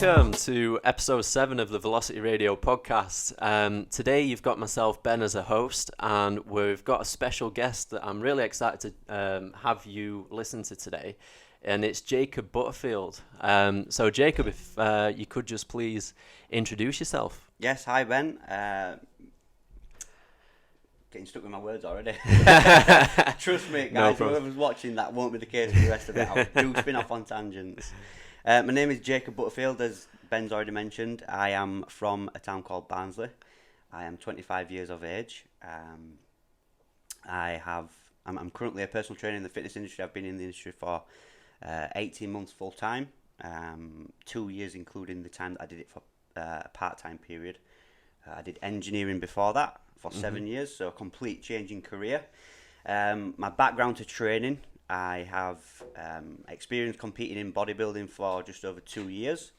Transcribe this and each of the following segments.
Welcome to episode 7 of the Velocity Radio podcast. Today you've got myself, Ben, as a host, and we've got a special guest that I'm really excited to have you listen to today, and it's Jacob Butterfield. So Jacob, if you could just please introduce yourself. Yes, hi Ben. Getting stuck with my words already. Trust me, guys, whoever's watching, that won't be the case for the rest of it. I do spin off on tangents. My name is Jacob Butterfield, as Ben's already mentioned. I am from a town called Barnsley. I am 25 years of age. I'm currently a personal trainer in the fitness industry. I've been in the industry for 18 months full time, 2 years including the time that I did it for a part-time period. I did engineering before that for 7 years, so a complete change in career. My background to training, I have experience competing in bodybuilding for just over 2 years.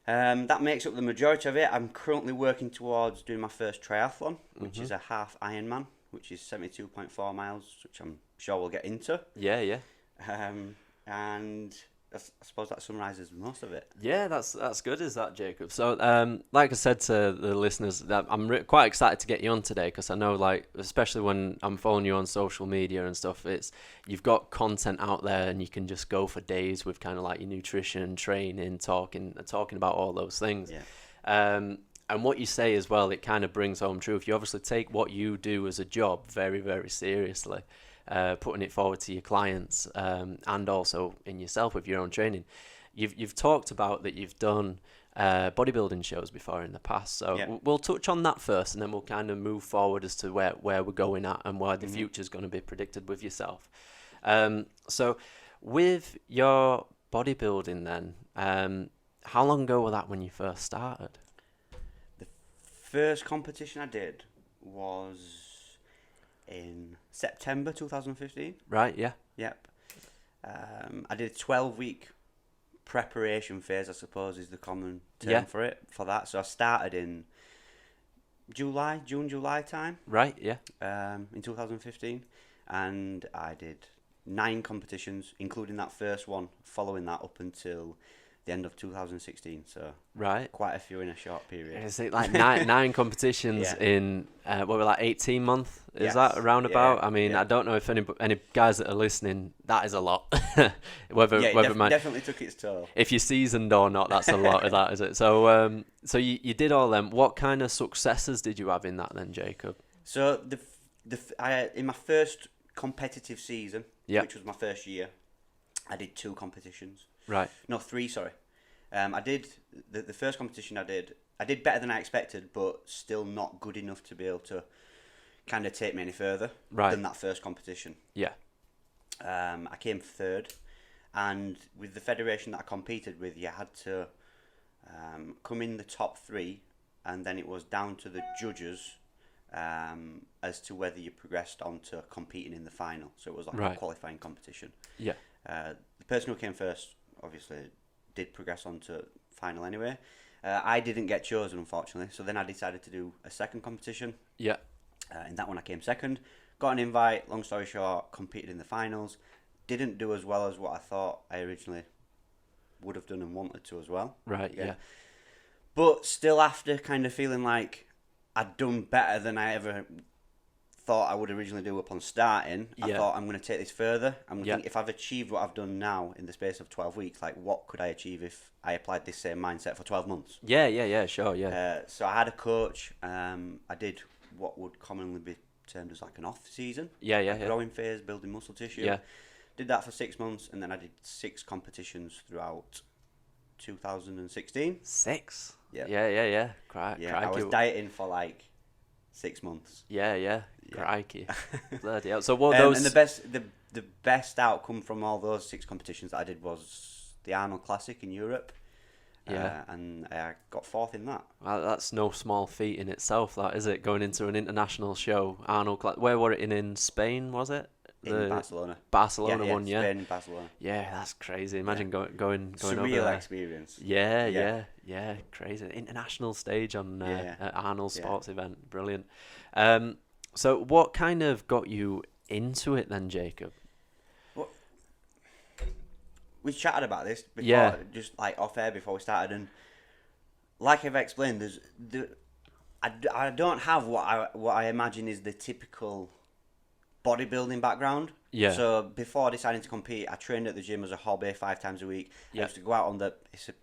That makes up the majority of it. I'm currently working towards doing my first triathlon, which is a half Ironman, which is 72.4 miles, which I'm sure we'll get into. Yeah. And I suppose that summarises most of it. Yeah, that's good, is that, Jacob? So, like I said to the listeners, that I'm quite excited to get you on today, because I know, like, especially when I'm following you on social media and stuff, you've got content out there, and you can just go for days with kind of like your nutrition, training, talking about all those things. Yeah. And what you say as well, it kind of brings home truth. You obviously take what you do as a job very, very seriously. Putting it forward to your clients, and also in yourself with your own training. You've talked about that you've done bodybuilding shows before in the past, so yeah. We'll touch on that first, and then we'll kind of move forward as to where we're going at and where the future's going to be predicted with yourself. So with your bodybuilding then, how long ago was that when you first started? The first competition I did was in September 2015. Right, yeah. Yep. I did a 12-week preparation phase, I suppose is the common term for that. So I started in June, July time. Right, yeah. In 2015. And I did 9 competitions, including that first one, following that up until the end of 2016, so right, quite a few in a short period. Is it like nine competitions in what were like 18 months? Is that around about? I mean, I don't know if any guys that are listening, that is a lot. Definitely took its toll. If you're seasoned or not, that's a lot of that, is it? So so you did all them. What kind of successes did you have in that then, Jacob? So in my first competitive season, which was my first year, I did 2 competitions. Right. No, 3, sorry. I did the first competition I did better than I expected, but still not good enough to be able to kind of take me any further than that first competition. Yeah. I came 3rd, and with the federation that I competed with, you had to come in the top 3, and then it was down to the judges as to whether you progressed on to competing in the final. So it was like a qualifying competition. Yeah. The person who came first obviously did progress on to final anyway. I didn't get chosen, unfortunately, so then I decided to do a second competition. Yeah. In that one I came 2nd, got an invite, long story short, competed in the finals, didn't do as well as what I thought I originally would have done and wanted to as well. Right, yeah. But still, after kind of feeling like I'd done better than I ever thought I would originally do upon starting, I thought, I'm going to take this further. I'm going to think, if I've achieved what I've done now in the space of 12 weeks, like, what could I achieve if I applied this same mindset for 12 months? Yeah, sure, yeah. So I had a coach. I did what would commonly be termed as like an off-season. Growing phase, building muscle tissue. Yeah. Did that for 6 months, and then I did 6 competitions throughout 2016. 6? Yeah. Yeah. I was dieting for like 6 months. Yeah. Crikey. Bloody hell. So what And the best outcome from all those 6 competitions that I did was the Arnold Classic in Europe. Yeah. And I got 4th in that. Well, that's no small feat in itself, that, is it? Going into an international show, Arnold Classic. Where were it in Spain, was it? In Barcelona. Barcelona one, Spain, Barcelona. Yeah, that's crazy. Imagine going Surreal over there. experience. Yeah, crazy. International stage on at Arnold sports event. Brilliant. So what kind of got you into it then, Jacob? we chatted about this before, Yeah. just like off air before we started, and like I've explained, I don't have what I imagine is the typical bodybuilding background. Yeah. So before deciding to compete, I trained at the gym as a hobby 5 times a week. Yeah. I used to go out on the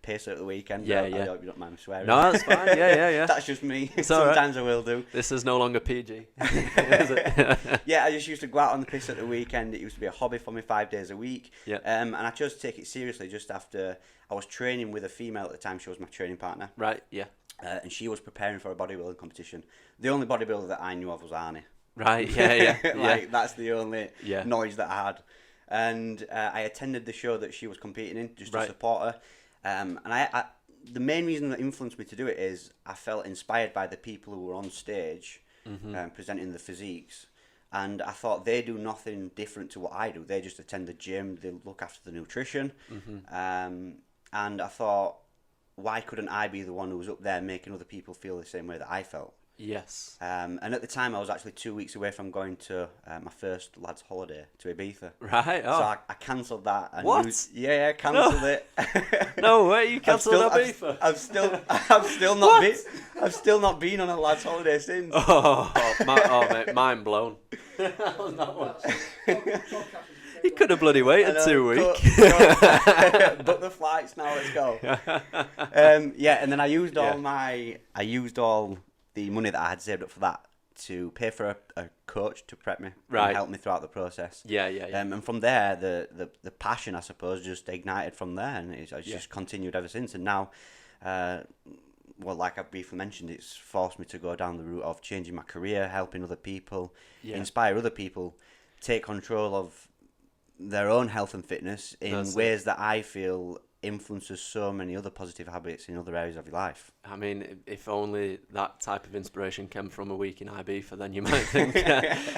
pacer at the weekend. Yeah, I yeah. hope you don't mind me swearing. No, that's fine. Yeah. That's just me. It's all right. Sometimes I will do. This is no longer PG. Is it? Yeah, I just used to go out on the piss at the weekend. It used to be a hobby for me 5 days a week. Yeah. And I chose to take it seriously just after I was training with a female at the time. She was my training partner. Right. Yeah. And she was preparing for a bodybuilding competition. The only bodybuilder that I knew of was Arnie. Right. Yeah. Like, that's the only Yeah. noise that I had. And I attended the show that she was competing in just to Right. support her. And I the main reason that influenced me to do it is I felt inspired by the people who were on stage presenting the physiques. And I thought they do nothing different to what I do. They just attend the gym, they look after the nutrition. And I thought, why couldn't I be the one who was up there making other people feel the same way that I felt? Yes. And at the time, I was actually 2 weeks away from going to my first lads' holiday to Ibiza. Right. Oh. So I cancelled that. And What? Cancelled it. No way, you cancelled Ibiza. I've still not been on a lads' holiday since. Mate, mind blown. On that one. You could have bloody waited 2 weeks. Book the flights now. Let's go. And then I used all the money that I had saved up for that to pay for a coach to prep me Right. and help me throughout the process. Yeah. And from there, the passion, I suppose, just ignited from there, and it's just continued ever since. And now, like I've briefly mentioned, it's forced me to go down the route of changing my career, helping other people, inspire other people, take control of their own health and fitness in ways that I feel influences so many other positive habits in other areas of your life. I mean, if only that type of inspiration came from a week in Ibiza, then you might think,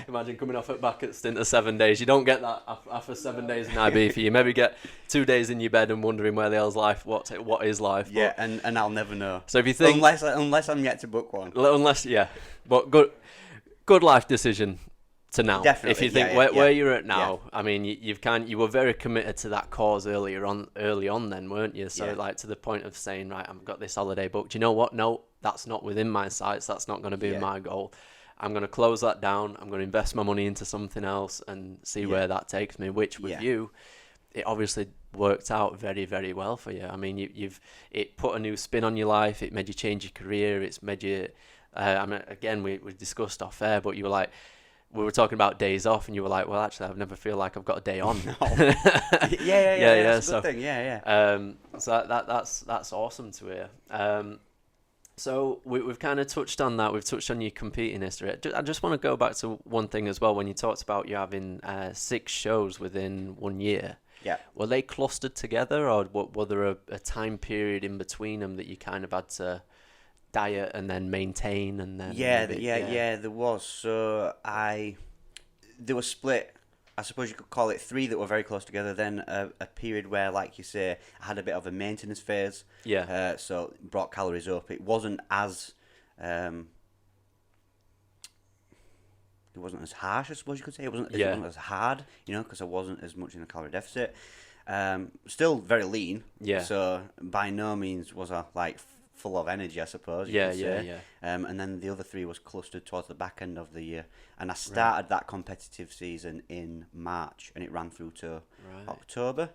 imagine coming off at back at stint of 7 days. You don't get that after 7 days in Ibiza. You maybe get 2 days in your bed and wondering where the hell's life, what is life. Yeah, and I'll never know. So if you think... Unless I'm yet to book one. But good life decision to now. Definitely, if you think where you're at now, I mean, you were very committed to that cause early on then, weren't you? So like to the point of saying, right, I've got this holiday booked. You know what? No, that's not within my sights. That's not going to be my goal. I'm going to close that down. I'm going to invest my money into something else and see where that takes me. Which with you, it obviously worked out very, very well for you. I mean, it put a new spin on your life. It made you change your career. It's made you. I mean, again, we discussed off air, but you were like. We were talking about days off, and you were like, "Well, actually, I've never feel like I've got a day on." Yeah. It's a good thing. Yeah. So that's awesome to hear. So we've kind of touched on that. We've touched on your competing history. I just want to go back to one thing as well. When you talked about you having 6 shows within 1 year, were they clustered together, or were there a time period in between them that you kind of had to diet and then maintain and then there was. So they were split. I suppose you could call it 3 that were very close together, then a period where, like you say, I had a bit of a maintenance phase, so brought calories up. It wasn't as it wasn't as harsh, I suppose you could say. It wasn't as hard, because I wasn't as much in a calorie deficit. Still very lean, so by no means was I like full of energy, I suppose. And then the other 3 was clustered towards the back end of the year, and I started that competitive season in March, and it ran through to October.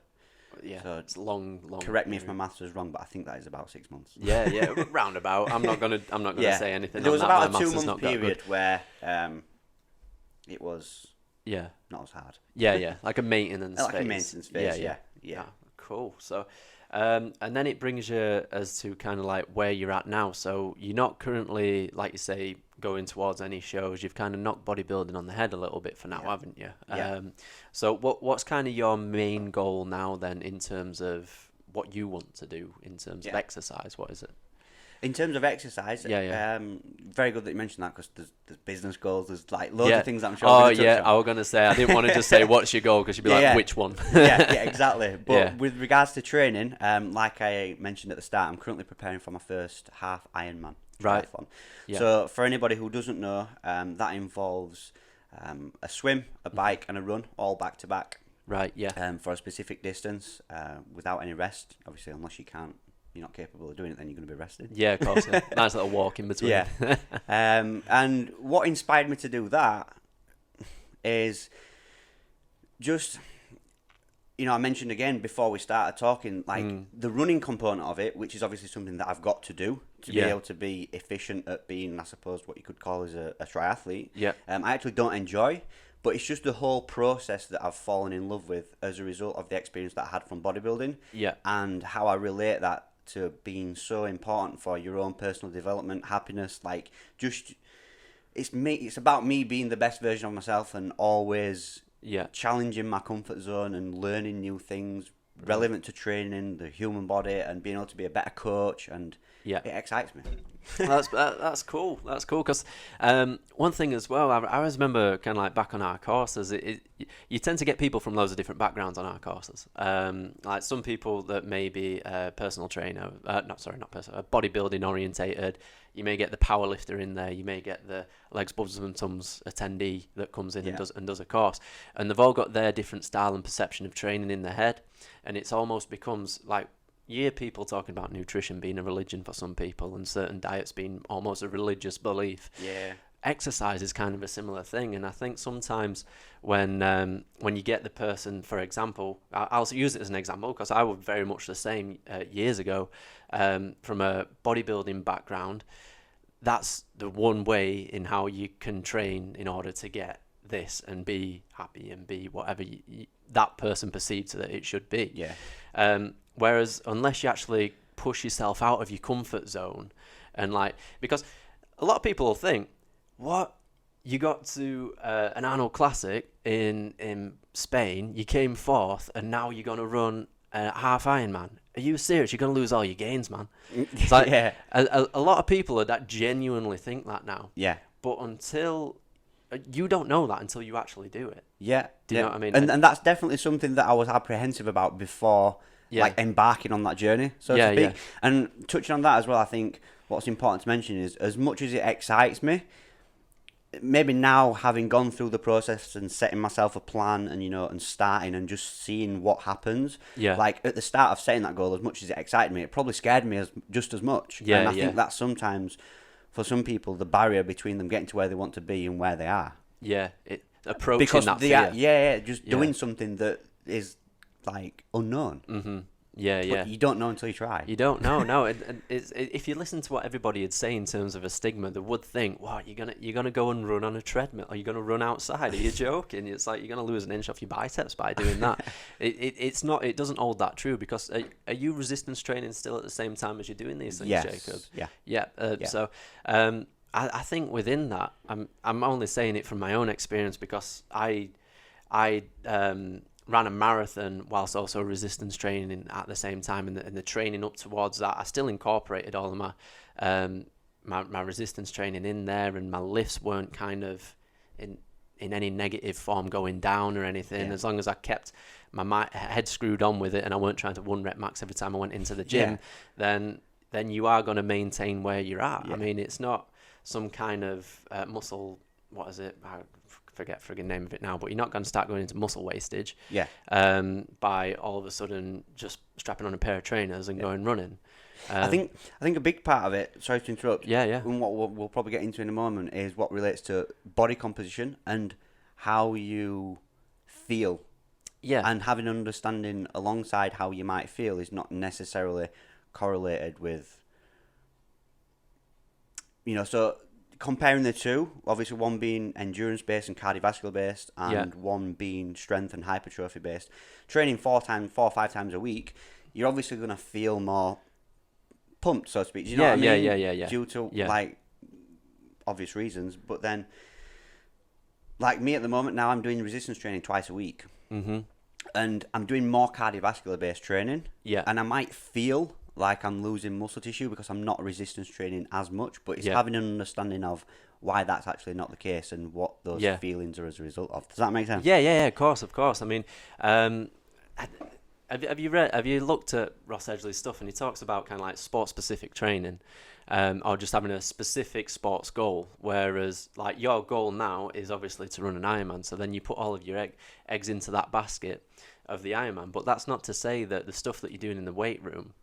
So it's long. Correct me if my maths is wrong, but I think that is about 6 months. Roundabout. I'm not gonna say anything. There was on about that. a 2-month period where it was not as hard. Like a maintenance phase. Like a maintenance phase. Yeah. Cool. So. And then it brings you as to kind of like where you're at now. So you're not currently, like you say, going towards any shows. You've kind of knocked bodybuilding on the head a little bit for now, haven't you? So what's kind of your main goal now then in terms of what you want to do in terms of exercise? What is it? In terms of exercise, very good that you mentioned that, because there's business goals, there's like loads of things that I'm sure. I was going to say, I didn't want to just say what's your goal, because you'd be like, which one? Exactly. But with regards to training, like I mentioned at the start, I'm currently preparing for my first half Ironman Triathlon. So for anybody who doesn't know, that involves a swim, a bike and a run, all back to back. Right. Yeah. for a specific distance without any rest. Obviously, unless you're not capable of doing it, then you're going to be rested. Yeah. Of course. Yeah. Nice little walk in between. Yeah. And what inspired me to do that is just, I mentioned again before we started talking, like the running component of it, which is obviously something that I've got to do to be able to be efficient at being, I suppose, what you could call as a triathlete. Yeah. I actually don't enjoy, but it's just the whole process that I've fallen in love with as a result of the experience that I had from bodybuilding. Yeah. And how I relate that to being so important for your own personal development, happiness, like just it's about me being the best version of myself and always challenging my comfort zone and learning new things relevant to training, the human body, and being able to be a better coach, and it excites me. That's cool. That's cool because one thing as well, I always remember kind of like back on our courses, you tend to get people from loads of different backgrounds on our courses. Like some people that may be a personal trainer, bodybuilding orientated. You may get the power lifter in there. You may get the legs, bubs and tums attendee that comes in and does a course. And they've all got their different style and perception of training in their head. And it's almost becomes like, you hear people talking about nutrition being a religion for some people and certain diets being almost a religious belief. Yeah. Exercise is kind of a similar thing, and I think sometimes when you get the person, for example, I'll use it as an example because I was very much the same years ago, from a bodybuilding background. That's the one way in how you can train in order to get this and be happy and be whatever that person perceives that it should be. Yeah. Whereas unless you actually push yourself out of your comfort zone, and like, because a lot of people will think, what, you got to an Arnold Classic in Spain, you came fourth, and now you're going to run a half Ironman. Are you serious? You're going to lose all your gains, man. It's like, a lot of people that genuinely think that now. Yeah. But until, you don't know that until you actually do it. Yeah. Do you know what I mean? And that's definitely something that I was apprehensive about before, like embarking on that journey, so to speak. Yeah. And touching on that as well, I think what's important to mention is, as much as it excites me, maybe now having gone through the process and setting myself a plan and and starting and just seeing what happens, like at the start of setting that goal, as much as it excited me, it probably scared me just as much. And I think that's sometimes for some people the barrier between them getting to where they want to be and where they are. Approaching because that fear. Doing something that is like unknown. But you don't know until you try. You don't know. No, if you listen to what everybody would say in terms of a stigma, they would think, "Wow, you're gonna go and run on a treadmill, or you're gonna run outside? Are you joking?" It's like you're gonna lose an inch off your biceps by doing that. It's not. It doesn't hold that true, because are you resistance training still at the same time as you're doing these things, Jacob? Yeah. So I think within that, I'm only saying it from my own experience, because I ran a marathon whilst also resistance training at the same time, and the training up towards that, I still incorporated all of my resistance training in there, and my lifts weren't kind of in any negative form going down or anything. As long as I kept my head screwed on with it and I weren't trying to 1 rep max every time I went into the gym, then you are going to maintain where you're at. I mean, it's not some kind of muscle, what is it? I forget friggin' name of it now, but you're not going to start going into muscle wastage by all of a sudden just strapping on a pair of trainers and going running. I think a big part of it, sorry to interrupt, and what we'll probably get into in a moment, is what relates to body composition and how you feel. And having an understanding alongside how you might feel is not necessarily correlated with, so comparing the two, obviously one being endurance based and cardiovascular based, and one being strength and hypertrophy based. Training 4 or 5 times a week, you're obviously going to feel more pumped, so to speak. Do you know what I mean? Yeah. Due to like obvious reasons, but then like me at the moment now, I'm doing resistance training twice a week, and I'm doing more cardiovascular based training. And I might feel like I'm losing muscle tissue because I'm not resistance training as much, but it's having an understanding of why that's actually not the case and what those feelings are as a result of. Does that make sense? Yeah, of course. I mean, have you looked at Ross Edgley's stuff, and he talks about kind of like sport specific training, or just having a specific sports goal. Whereas like your goal now is obviously to run an Ironman, so then you put all of your eggs into that basket of the Ironman. But that's not to say that the stuff that you're doing in the weight room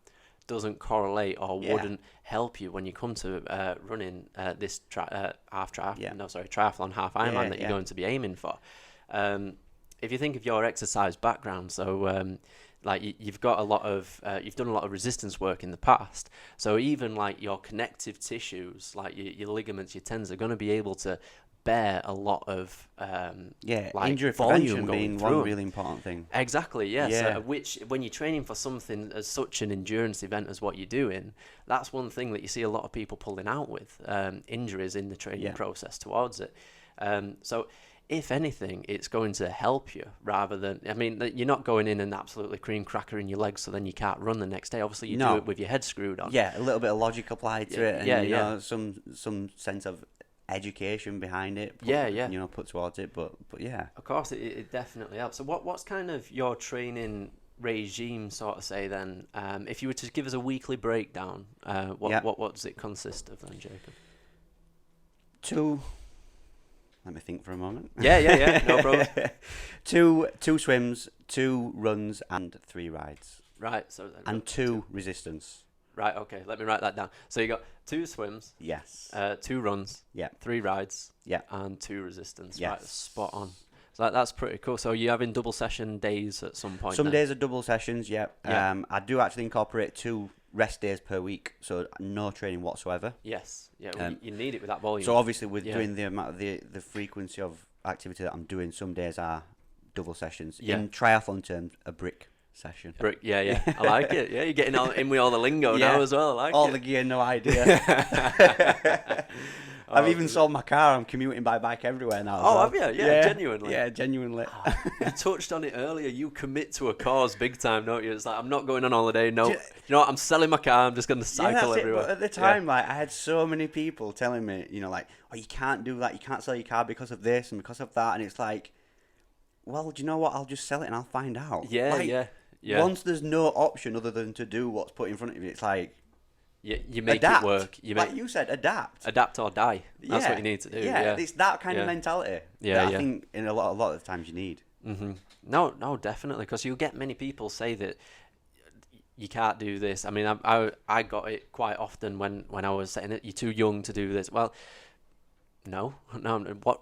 doesn't correlate or wouldn't help you when you come to running this triathlon half Ironman that you're going to be aiming for. If you think of your exercise background, so like you've got a lot of you've done a lot of resistance work in the past, so even like your connective tissues, like your ligaments, your tendons, are going to be able to bear a lot of like injury volume prevention going being through one really important thing. Exactly, yes. Which, when you're training for something as such an endurance event as what you're doing, that's one thing that you see a lot of people pulling out with, injuries in the training process towards it. So if anything, it's going to help you rather than, I mean, you're not going in and absolutely cream cracker in your legs so then you can't run the next day. Obviously, you do it with your head screwed on. Yeah, a little bit of logic applied to it, and you know, some sense of education behind it. Put towards it, but yeah. Of course, it definitely helps. So what's kind of your training regime, sort of say then? If you were to give us a weekly breakdown, what does it consist of then, Jacob? Let me think for a moment. Yeah, no problem. two swims, 2 runs, and 3 rides. Right, so and 2 resistance. Right, okay, let me write that down. So you got 2 swims, yes, 2 runs, 3 rides, and 2 resistance. Yes. Right, spot on. So that's pretty cool. So you're having double session days at some point? Some days are double sessions, I do actually incorporate 2 rest days per week, so no training whatsoever. Yes, you need it with that volume. So obviously with doing the amount of the frequency of activity that I'm doing, some days are double sessions. In triathlon terms, a brick session. Brick, I like it. Yeah, you're getting in with all the lingo now as well. I like all it. The gear, no idea. I've even sold my car. I'm commuting by bike everywhere now. Oh, have you? Yeah, genuinely. Yeah, genuinely. You touched on it earlier. You commit to a cause big time, don't you? It's like, I'm not going on holiday. No, you know what? I'm selling my car. I'm just going to cycle everywhere. But at the time, like, I had so many people telling me, like, oh, you can't do that. You can't sell your car because of this and because of that. And it's like, well, do you know what? I'll just sell it and I'll find out. Yeah. Once there's no option other than to do what's put in front of you, it's like, you make adapt. it work. Like you said, adapt or die. That's what you need to do. It's that kind of mentality that I think in a lot of the times you need. Mm-hmm. No, definitely, because you get many people say that you can't do this. I mean, I got it quite often when I was saying it. You're too young to do this. Well, no,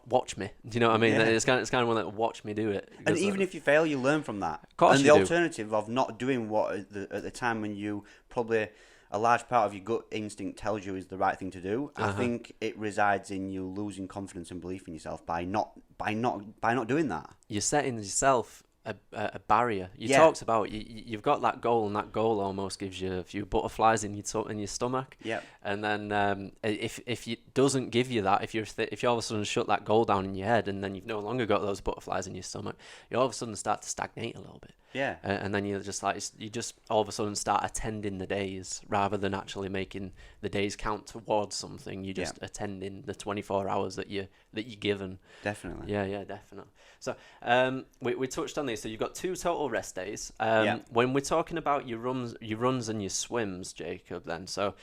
watch me. Do you know what I mean? Yeah. It's kind of one that watch me do it. And even if you fail, you learn from that. Of course, and the alternative of not doing what at the time when you probably a large part of your gut instinct tells you is the right thing to do. I think it resides in you losing confidence and belief in yourself by not doing that. You're setting yourself a barrier. You talked about you've got that goal, and that goal almost gives you a few butterflies in your stomach. Yeah. And then if it doesn't give you that, if you all of a sudden shut that goal down in your head, and then you've no longer got those butterflies in your stomach, you all of a sudden start to stagnate a little bit. Yeah. And then you just all of a sudden start attending the days rather than actually making the days count towards something. You just attending the 24 hours that you're given. Definitely. Yeah, definitely. So we touched on this. So you've got 2 total rest days. When we're talking about your runs and your swims, Jacob, then, so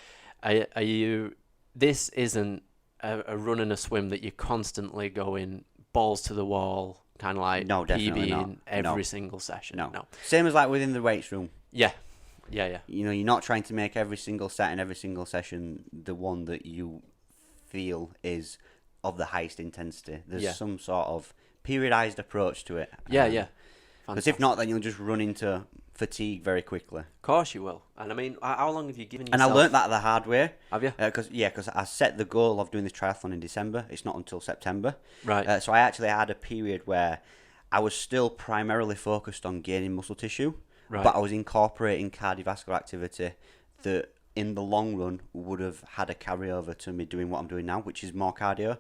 are you? This isn't a run and a swim that you're constantly going balls to the wall, kind of like PBing every single session. No. Same as like within the weights room. Yeah. You're not trying to make every single set and every single session the one that you feel is of the highest intensity. There's some sort of periodized approach to it. Yeah. Because if not, then you'll just run into fatigue very quickly. Of course you will. And I mean, how long have you given yourself? And I learnt that the hard way. Have you? Because I set the goal of doing this triathlon in December. It's not until September. Right. So I actually had a period where I was still primarily focused on gaining muscle tissue, but I was incorporating cardiovascular activity that in the long run would have had a carryover to me doing what I'm doing now, which is more cardio.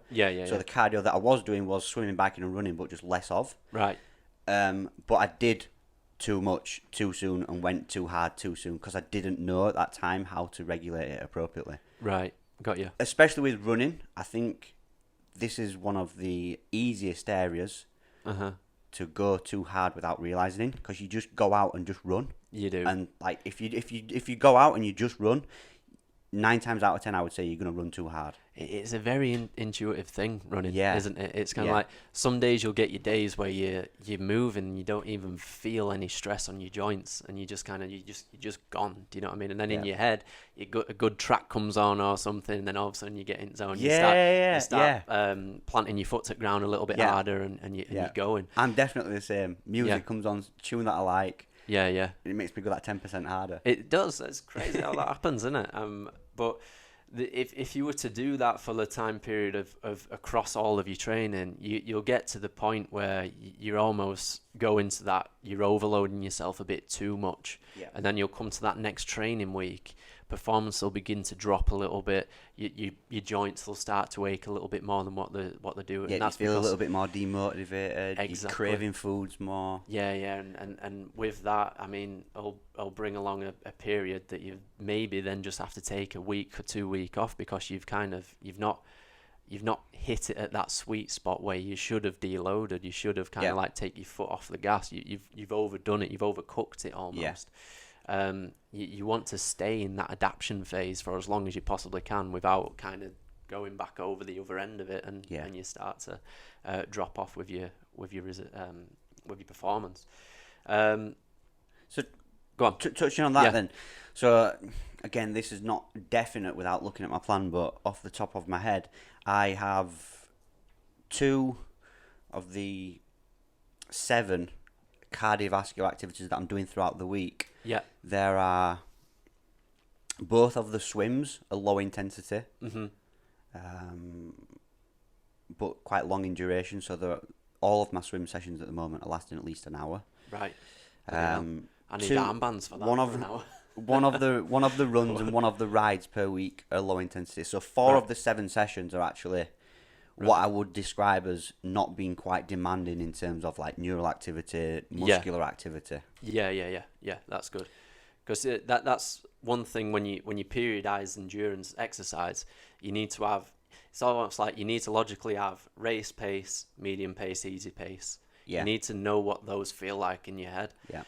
So the cardio that I was doing was swimming, biking and running, but just less of. Right. But I did too much too soon and went too hard too soon because I didn't know at that time how to regulate it appropriately. Right. Got you. Especially with running, I think this is one of the easiest areas to go too hard without realizing it, because you just go out and just run. You do. And like if you go out and you just run, 9 times out of 10, I would say you're going to run too hard. It's a very intuitive thing, running, Yeah. isn't it? It's kind of like some days you'll get your days where you move and you don't even feel any stress on your joints, and you just you're just gone. Do you know what I mean? And then in your head, a good track comes on or something, and then all of a sudden you get in zone. You start planting your foot to the ground a little bit harder, and you're going. I'm definitely the same. Music comes on, tune that I like. Yeah. It makes me go that 10% harder. It does. It's crazy how that happens, isn't it? But if you were to do that for the time period of across all of your training, you'll get to the point where you're almost going to that, you're overloading yourself a bit too much. Yeah. And then you'll come to that next training week, performance will begin to drop a little bit. Your joints will start to ache a little bit more than what they're doing. Yeah, and that's you feel a little bit more demotivated. Exactly. You're craving foods more. Yeah, and with that, I mean, I'll bring along a period that you maybe then just have to take a week or 2 weeks off, because you've not hit it at that sweet spot where you should have deloaded. You should have kind of like take your foot off the gas. You've overdone it. You've overcooked it almost. You want to stay in that adaptation phase for as long as you possibly can without kind of going back over the other end of it, and you start to drop off with your performance. So go on. Touching on that then. So again, this is not definite without looking at my plan, but off the top of my head, I have 2 of the 7 cardiovascular activities that I'm doing throughout the week. Yeah. There are both of the swims are low intensity, but quite long in duration. So all of my swim sessions at the moment are lasting at least an hour. Right. I need 2 armbands for that for an hour. one of the runs and one of the rides per week are low intensity. So 4 of the 7 sessions are actually what I would describe as not being quite demanding in terms of like neural activity, muscular activity. Yeah. That's good, because that's one thing when you periodize endurance exercise, you need to have. It's almost like you need to logically have race pace, medium pace, easy pace. Yeah. You need to know what those feel like in your head. Yeah.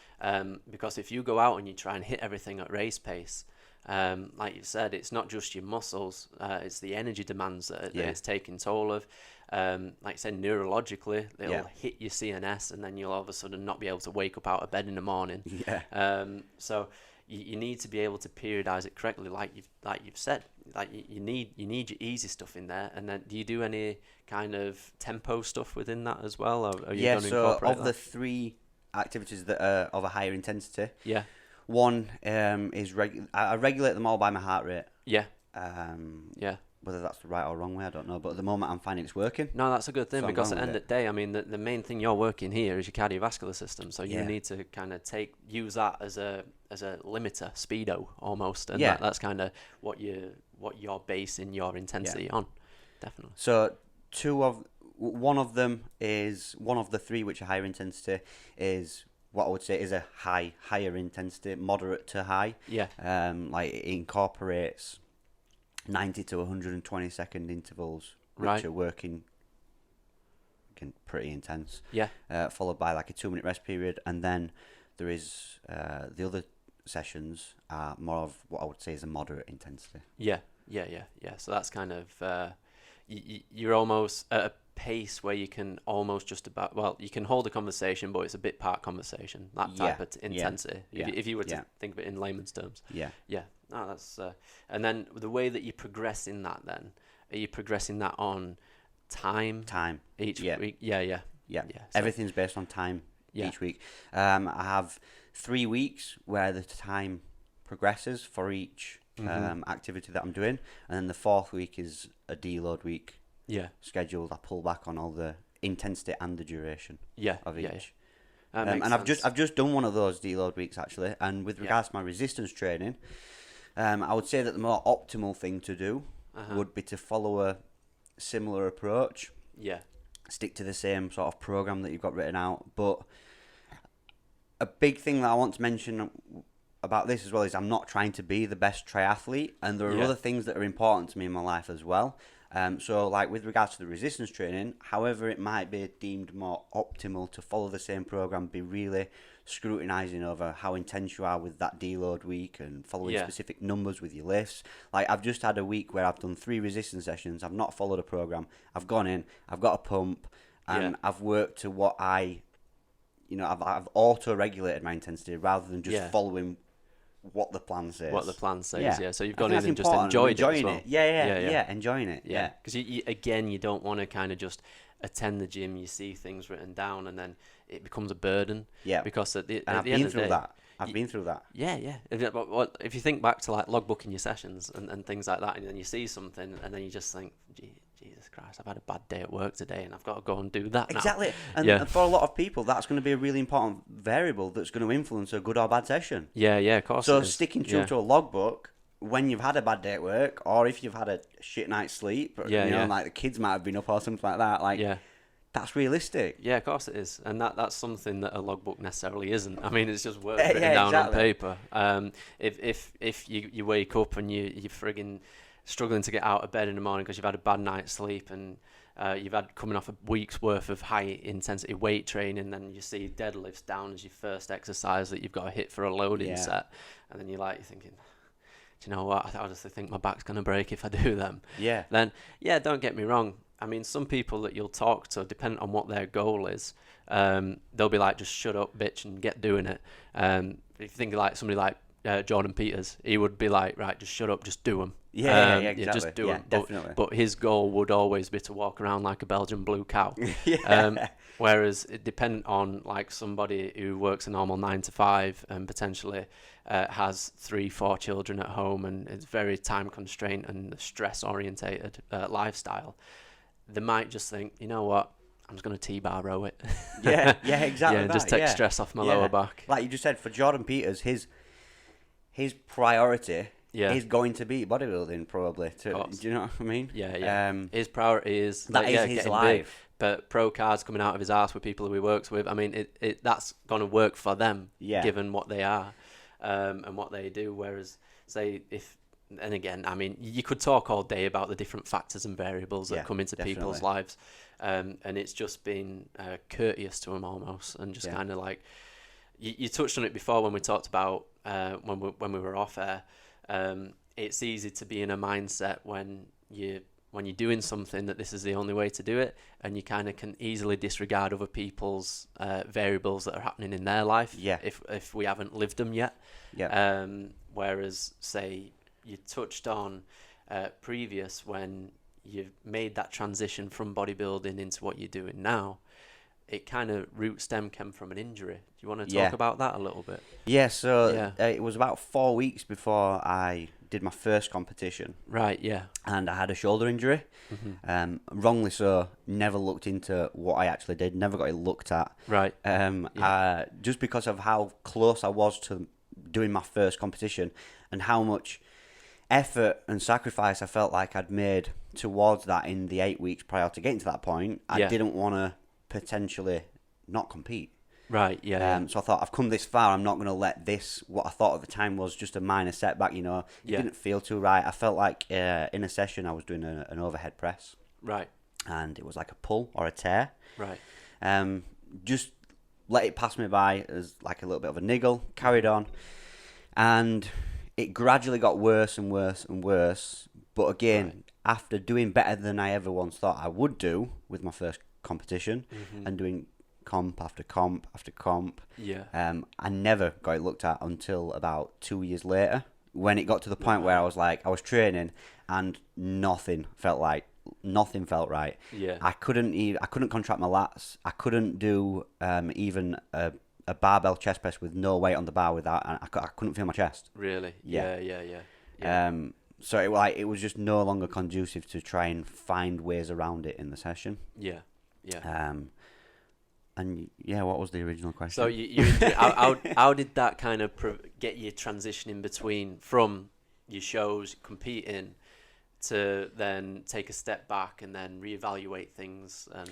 Because if you go out and you try and hit everything at race pace, like you said, it's not just your muscles, it's the energy demands that it's taking toll of. Like I said, neurologically, they'll hit your CNS, and then you'll all of a sudden not be able to wake up out of bed in the morning. Yeah. So you need to be able to periodize it correctly, like you've said. Like you need your easy stuff in there, and then do you do any kind of tempo stuff within that as well? Or are you going to incorporate of the 3 activities that are of a higher intensity, one is I regulate them all by my heart rate. Yeah. Whether that's the right or wrong way, I don't know. But at the moment, I'm finding it's working. No, that's a good thing, So because at the end of the day, I mean, the main thing you're working here is your cardiovascular system. So you need to kind of use that as a limiter, speedo almost, and that's kind of what you're basing your intensity on. Definitely. So one of them is one of the 3 which are higher intensity is what I would say is a higher intensity, moderate to high. Yeah. Like it incorporates 90 to 120 second intervals, which are working pretty intense. Yeah. Followed by like a 2-minute rest period, and then there is the other sessions are more of what I would say is a moderate intensity. Yeah. So that's kind of you're almost at a pace where you can almost you can hold a conversation, but it's a bit part conversation, that type of intensity. If you were to think of it in layman's terms. Yeah. No, that's and then the way that you progress in that, then are you progressing that on time each week? Yeah. So everything's based on time each week. I have 3 weeks where the time progresses for each activity that I'm doing, and then the 4th week is a deload week. Scheduled. I pull back on all the intensity and the duration of each. And I've just done one of those deload weeks actually, and with regards to my resistance training, I would say that the more optimal thing to do would be to follow a similar approach. Stick to the same sort of program that you've got written out. But a big thing that I want to mention about this as well is I'm not trying to be the best triathlete, and there are other things that are important to me in my life as well. So like with regards to the resistance training, however it might be deemed more optimal to follow the same program, be really scrutinizing over how intense you are with that deload week and following specific numbers with your lifts. Like I've just had a week where I've done 3 resistance sessions. I've not followed a program. I've gone in, I've got a pump, and I've worked to what I've auto-regulated my intensity rather than just following what the plan says. What the plan says, yeah. So you've gone I in think and just enjoyed it as well. Yeah, enjoying it. Yeah, because you don't want to kind of just attend the gym. You see things written down, and then it becomes a burden. Yeah. Because at the I've end been of the through day, that. I've been through that. Yeah. If you think back to like logbooking your sessions and things like that, and then you see something, and then you just think, Jesus Christ, I've had a bad day at work today, and I've got to go and do that now. Exactly. And for a lot of people, that's going to be a really important variable that's going to influence a good or bad session. Yeah, of course. So sticking true to a logbook when you've had a bad day at work, or if you've had a shit night's sleep, like the kids might have been up or something like that, that's realistic. Yeah, of course it is. And that's something that a logbook necessarily isn't. I mean, it's just work written down on paper. If you wake up and you're frigging struggling to get out of bed in the morning because you've had a bad night's sleep, and you've had coming off a week's worth of high intensity weight training, then you see deadlifts down as your first exercise that you've got to hit for a loading set, and then you're thinking, do you know what, I honestly think my back's going to break if I do them. Then don't get me wrong, I mean, some people that you'll talk to, depending on what their goal is, they'll be like, just shut up, bitch, and get doing it. If you think like somebody like Jordan Peters, he would be like, right, just shut up, just do them. Exactly. Just do them. Definitely. But his goal would always be to walk around like a Belgian blue cow. Whereas it dependent on like somebody who works a normal 9 to 5 and potentially has 3-4 children at home and is very time constrained and stress orientated lifestyle, they might just think, you know what, I'm just going to T-bar row it. Exactly. Just take stress off my lower back. Like you just said, for Jordan Peters, his priority is going to be bodybuilding, probably. Do you know what I mean? His priority is his life. Big, but pro cards coming out of his ass with people who he works with. I mean, that's going to work for them, given what they are and what they do. Whereas, say, and again, I mean, you could talk all day about the different factors and variables that come into people's lives, and it's just been courteous to them almost, and just kind of like you touched on it before when we talked about when we were off air. It's easy to be in a mindset when you're doing something that this is the only way to do it, and you kind of can easily disregard other people's variables that are happening in their life if we haven't lived them yet. Whereas, say, you touched on previous when you've made that transition from bodybuilding into what you're doing now, it kind of root stem came from an injury. Do you want to talk about that a little bit? So it was about 4 weeks before I did my first competition. Right, yeah. And I had a shoulder injury. Wrongly so, never looked into what I actually did, never got it looked at. Right. Just because of how close I was to doing my first competition and how much effort and sacrifice I felt like I'd made towards that in the 8 weeks prior to getting to that point, I didn't want to potentially not compete. Right, So I thought, I've come this far, I'm not going to let this, what I thought at the time was just a minor setback, It didn't feel too right. I felt like in a session I was doing an overhead press. Right. And it was like a pull or a tear. Right. Just let it pass me by as like a little bit of a niggle, carried on. And it gradually got worse and worse and worse. But again, after doing better than I ever once thought I would do with my first competition and doing comp after comp after comp, I never got it looked at until about 2 years later, when it got to the point where I was training and nothing felt right. I couldn't contract my lats. I couldn't do even a barbell chest press with no weight on the bar without, and I couldn't feel my chest. Really? Yeah. So it was just no longer conducive to try and find ways around it in the session. Yeah. And what was the original question? So how did that kind of get you transitioning between from your shows, competing, to then take a step back and then reevaluate things and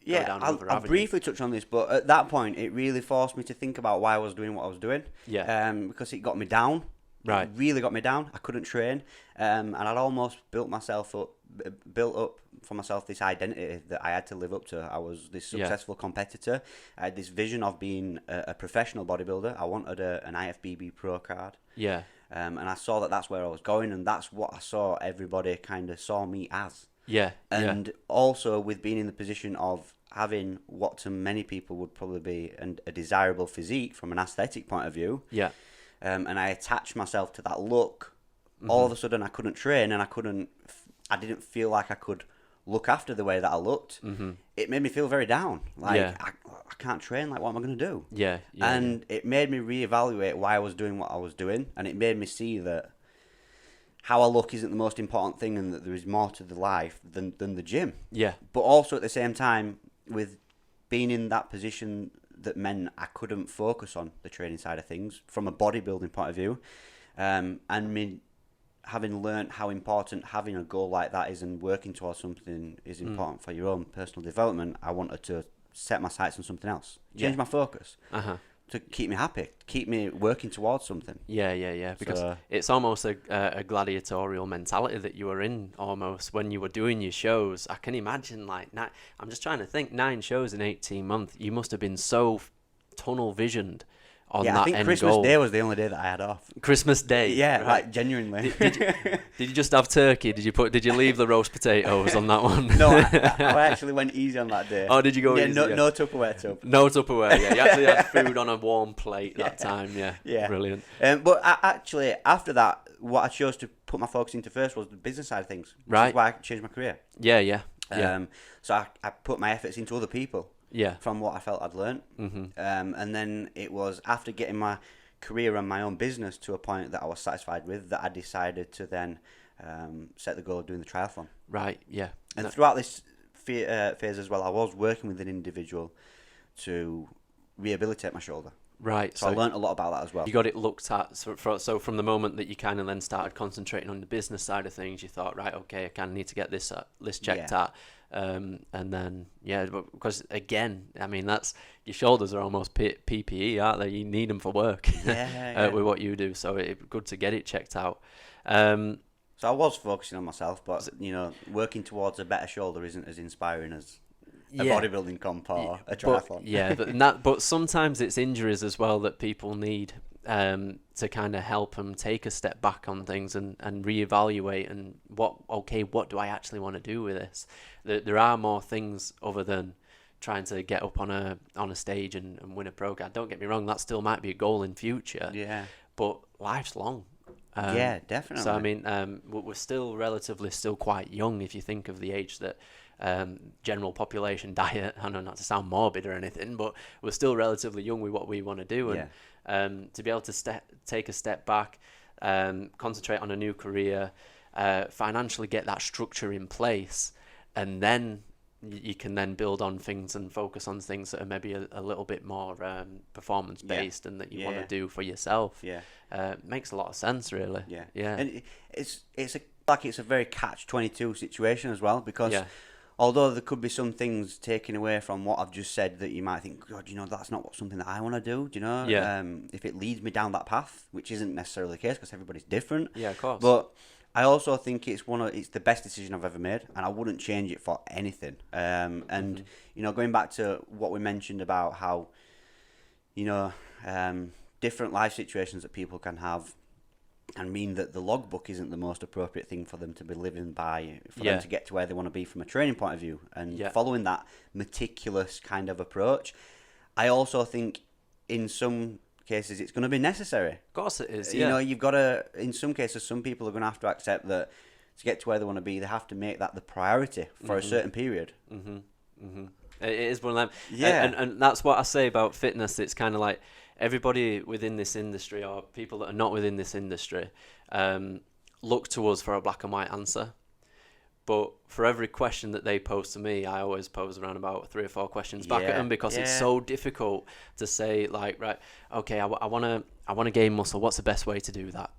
go down another avenue? I'll briefly touch on this, but at that point, it really forced me to think about why I was doing what I was doing. Yeah. Because it got me down Right. It really got me down. I couldn't train, and I'd almost built up for myself this identity that I had to live up to. I was this successful competitor. I had this vision of being a professional bodybuilder. I wanted an IFBB pro card. Yeah. And I saw that that's where I was going, and that's what I saw everybody kind of saw me as. Yeah. And also with being in the position of having what to many people would probably be a desirable physique from an aesthetic point of view. Yeah. And I attached myself to that look. All of a sudden I couldn't train, and I didn't feel like I could look after the way that I looked. It made me feel very down. Like, I can't train. Like, what am I going to do? Yeah. And it made me reevaluate why I was doing what I was doing. And it made me see that how I look isn't the most important thing, and that there is more to the life than the gym. Yeah. But also at the same time, with being in that position that meant I couldn't focus on the training side of things from a bodybuilding point of view, and me having learnt how important having a goal like that is and working towards something is important for your own personal development, I wanted to set my sights on something else, change my focus to keep me happy, keep me working towards something. Yeah. Because it's almost a gladiatorial mentality that you were in almost when you were doing your shows. I can imagine, like, I'm just trying to think, 9 shows in 18 months. You must have been so tunnel visioned on that end goal. I think Christmas Day was the only day that I had off. Christmas Day? Yeah, right. like, genuinely. Did you just have turkey? Did you leave the roast potatoes on that one? No, I actually went easy on that day. Oh, did you go easy? No Tupperware tub. No Tupperware, yeah. You actually had food on a warm plate that time, Yeah. Brilliant. But actually, after that, what I chose to put my focus into first was the business side of things. Which is why I changed my career. Yeah. So I put my efforts into other people. Yeah. From what I felt I'd learnt. And then it was after getting my career and my own business to a point that I was satisfied with that I decided to then set the goal of doing the triathlon. Right, yeah. And throughout this phase as well, I was working with an individual to rehabilitate my shoulder. Right. So I learnt a lot about that as well. You got it looked at. So from the moment that you kind of then started concentrating on the business side of things, you thought, right, okay, I kind of need to get this checked out. And then, because again, I mean, that's, your shoulders are almost PPE, aren't they? You need them for work with what you do. So it's good to get it checked out. So I was focusing on myself, but, working towards a better shoulder isn't as inspiring as a bodybuilding comp or a triathlon. But sometimes it's injuries as well that people need to kind of help them take a step back on things and reevaluate and what do I actually want to do with this? There are more things other than trying to get up on a stage and win a pro card. Don't get me wrong, that still might be a goal in future. Yeah. But life's long. Yeah, definitely. So I mean, we're still quite young if you think of the age that general population diet. I know not to sound morbid or anything, but we're still relatively young with what we want to do, and to be able to take a step back, concentrate on a new career, financially get that structure in place, and then you can then build on things and focus on things that are maybe a little bit more performance based and that you want to do for yourself. Makes a lot of sense, really. And it's a very catch-22 situation as well, because although there could be some things taken away from what I've just said that you might think, God, that's not something that I want to do, if it leads me down that path, which isn't necessarily the case because everybody's different. Yeah, of course. But I also think it's the best decision I've ever made, and I wouldn't change it for anything. Going back to what we mentioned about how, different life situations that people can have and mean that the logbook isn't the most appropriate thing for them to be living by, for them to get to where they want to be from a training point of view, and following that meticulous kind of approach. I also think in some cases it's going to be necessary. Of course it is. You've got to, in some cases, some people are going to have to accept that to get to where they want to be, they have to make that the priority for a certain period. It is one of them. And that's what I say about fitness. It's kind of like everybody within this industry, or people that are not within this industry, look to us for a black and white answer. But for every question that they pose to me, I always pose around about 3 or 4 questions back at them, because it's so difficult to say, like, right, okay, I want to gain muscle. What's the best way to do that?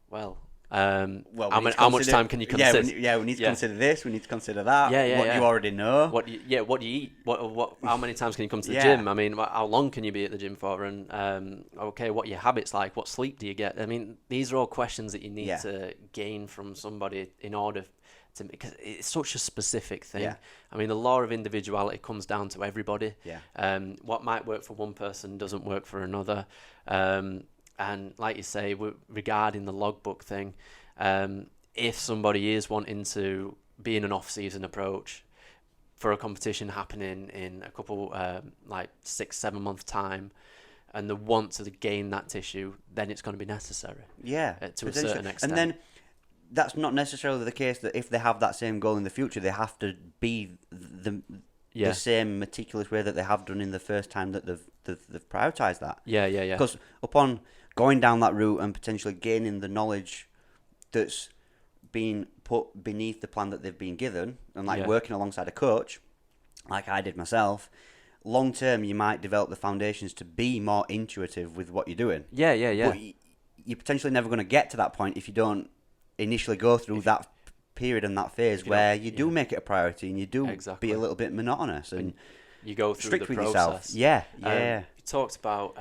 Well, Well, how much time can you consider? We need to consider this. We need to consider that. What you already know. What do you eat? How many times can you come to the Yeah. gym? I mean, how long can you be at the gym for? And okay, what are your habits like? What sleep do you get? I mean, these are all questions that you need to gain from somebody in order to, because it's such a specific thing. Yeah. I mean, the law of individuality comes down to everybody. Yeah. What might work for one person doesn't work for another. And like you say, regarding the logbook thing, if somebody is wanting to be in an off-season approach for a competition happening in a couple, 6-7 month time, and they want to gain that tissue, then it's going to be necessary. Yeah, to a certain extent. And then that's not necessarily the case that if they have that same goal in the future, they have to be the same meticulous way that they have done in the first time that they've prioritised that. Yeah. Because upon going down that route and potentially gaining the knowledge that's been put beneath the plan that they've been given, and working alongside a coach, like I did myself, long term you might develop the foundations to be more intuitive with what you're doing. Yeah. But you're potentially never going to get to that point if you don't initially go through that period and that phase where you do make it a priority and you do be a little bit monotonous and you go through strict the with process. yourself. Yeah. You talked about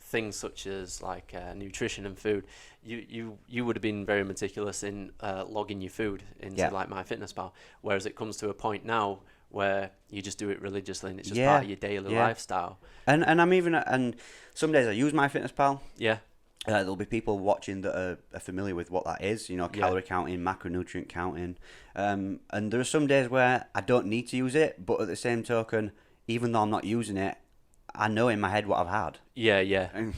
things such as nutrition and food. You would have been very meticulous in logging your food into MyFitnessPal, whereas it comes to a point now where you just do it religiously and it's just part of your daily lifestyle. And I'm even and some days I use MyFitnessPal. Yeah. There'll be people watching that are familiar with what that is, calorie counting, macronutrient counting. And there are some days where I don't need to use it, but at the same token, even though I'm not using it, I know in my head what I've had. Yeah.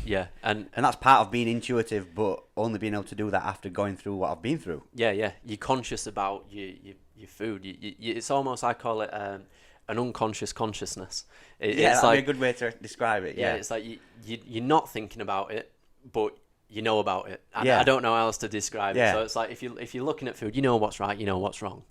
And that's part of being intuitive, but only being able to do that after going through what I've been through. Yeah. You're conscious about your food. It's almost, I call it an unconscious consciousness. It's that'd be a good way to describe it. Yeah, it's like you're not thinking about it, but you know about it. I don't know how else to describe it. So it's like if you're looking at food, you know what's right, you know what's wrong.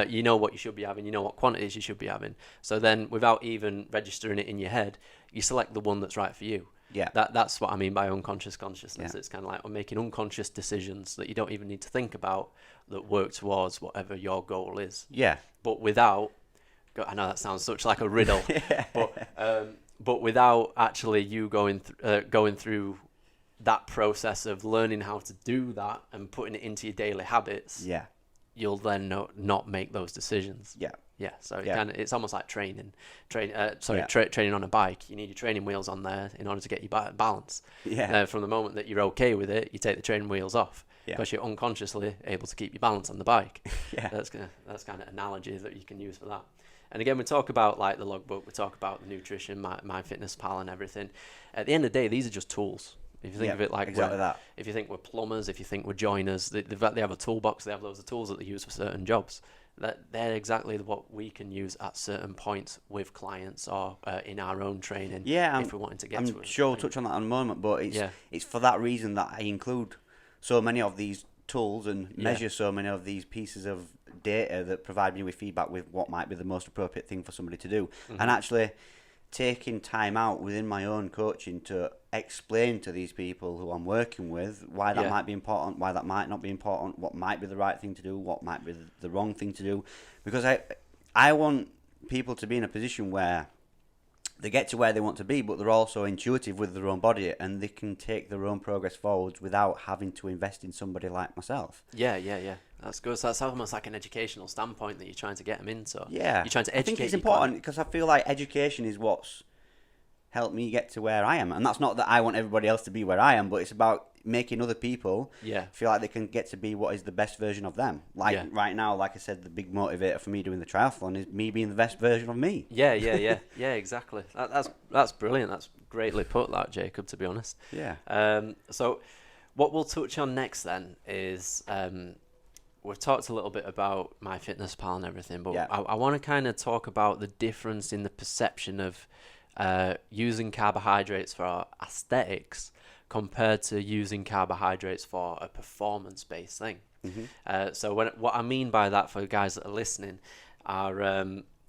You know what you should be having, you know what quantities you should be having. So then, without even registering it in your head, you select the one that's right for you. Yeah. That's what I mean by unconscious consciousness. It's kind of like we're making unconscious decisions that you don't even need to think about that work towards whatever your goal is. Yeah. But without, I know that sounds such like a riddle, but without actually you going through that process of learning how to do that and putting it into your daily habits, you'll then not make those decisions. So it's almost like training on a bike. You need your training wheels on there in order to get your balance. From the moment that you're okay with it, you take the training wheels off because you're unconsciously able to keep your balance on the bike. That's kind of analogy that you can use for that. And again, we talk about like the logbook, we talk about the nutrition, MyFitnessPal and everything. At the end of the day, these are just tools. If you think of it like exactly that. If you think we're plumbers, if you think we're joiners, they have a toolbox, they have loads of tools that they use for certain jobs. They're exactly what we can use at certain points with clients or in our own training. If we're wanting to get to it. I'm sure we'll touch on that in a moment, but it's for that reason that I include so many of these tools and measure so many of these pieces of data that provide me with feedback with what might be the most appropriate thing for somebody to do. And actually taking time out within my own coaching to explain to these people who I'm working with why that might be important, why that might not be important, what might be the right thing to do, what might be the wrong thing to do. Because I want people to be in a position where they get to where they want to be, but they're also intuitive with their own body and they can take their own progress forwards without having to invest in somebody like myself. Yeah. That's good. So that's almost like an educational standpoint that you're trying to get them into. Yeah. You're trying to educate. I think it's important because I feel like education is what's helped me get to where I am. And that's not that I want everybody else to be where I am, but it's about making other people feel like they can get to be what is the best version of them. Right now, like I said, the big motivator for me doing the triathlon is me being the best version of me. Yeah, exactly. That's brilliant. That's greatly put, that, Jacob, to be honest. Yeah. So what we'll touch on next then is we've talked a little bit about MyFitnessPal and everything, but I want to kind of talk about the difference in the perception of using carbohydrates for aesthetics compared to using carbohydrates for a performance-based thing. So what I mean by that for guys that are listening are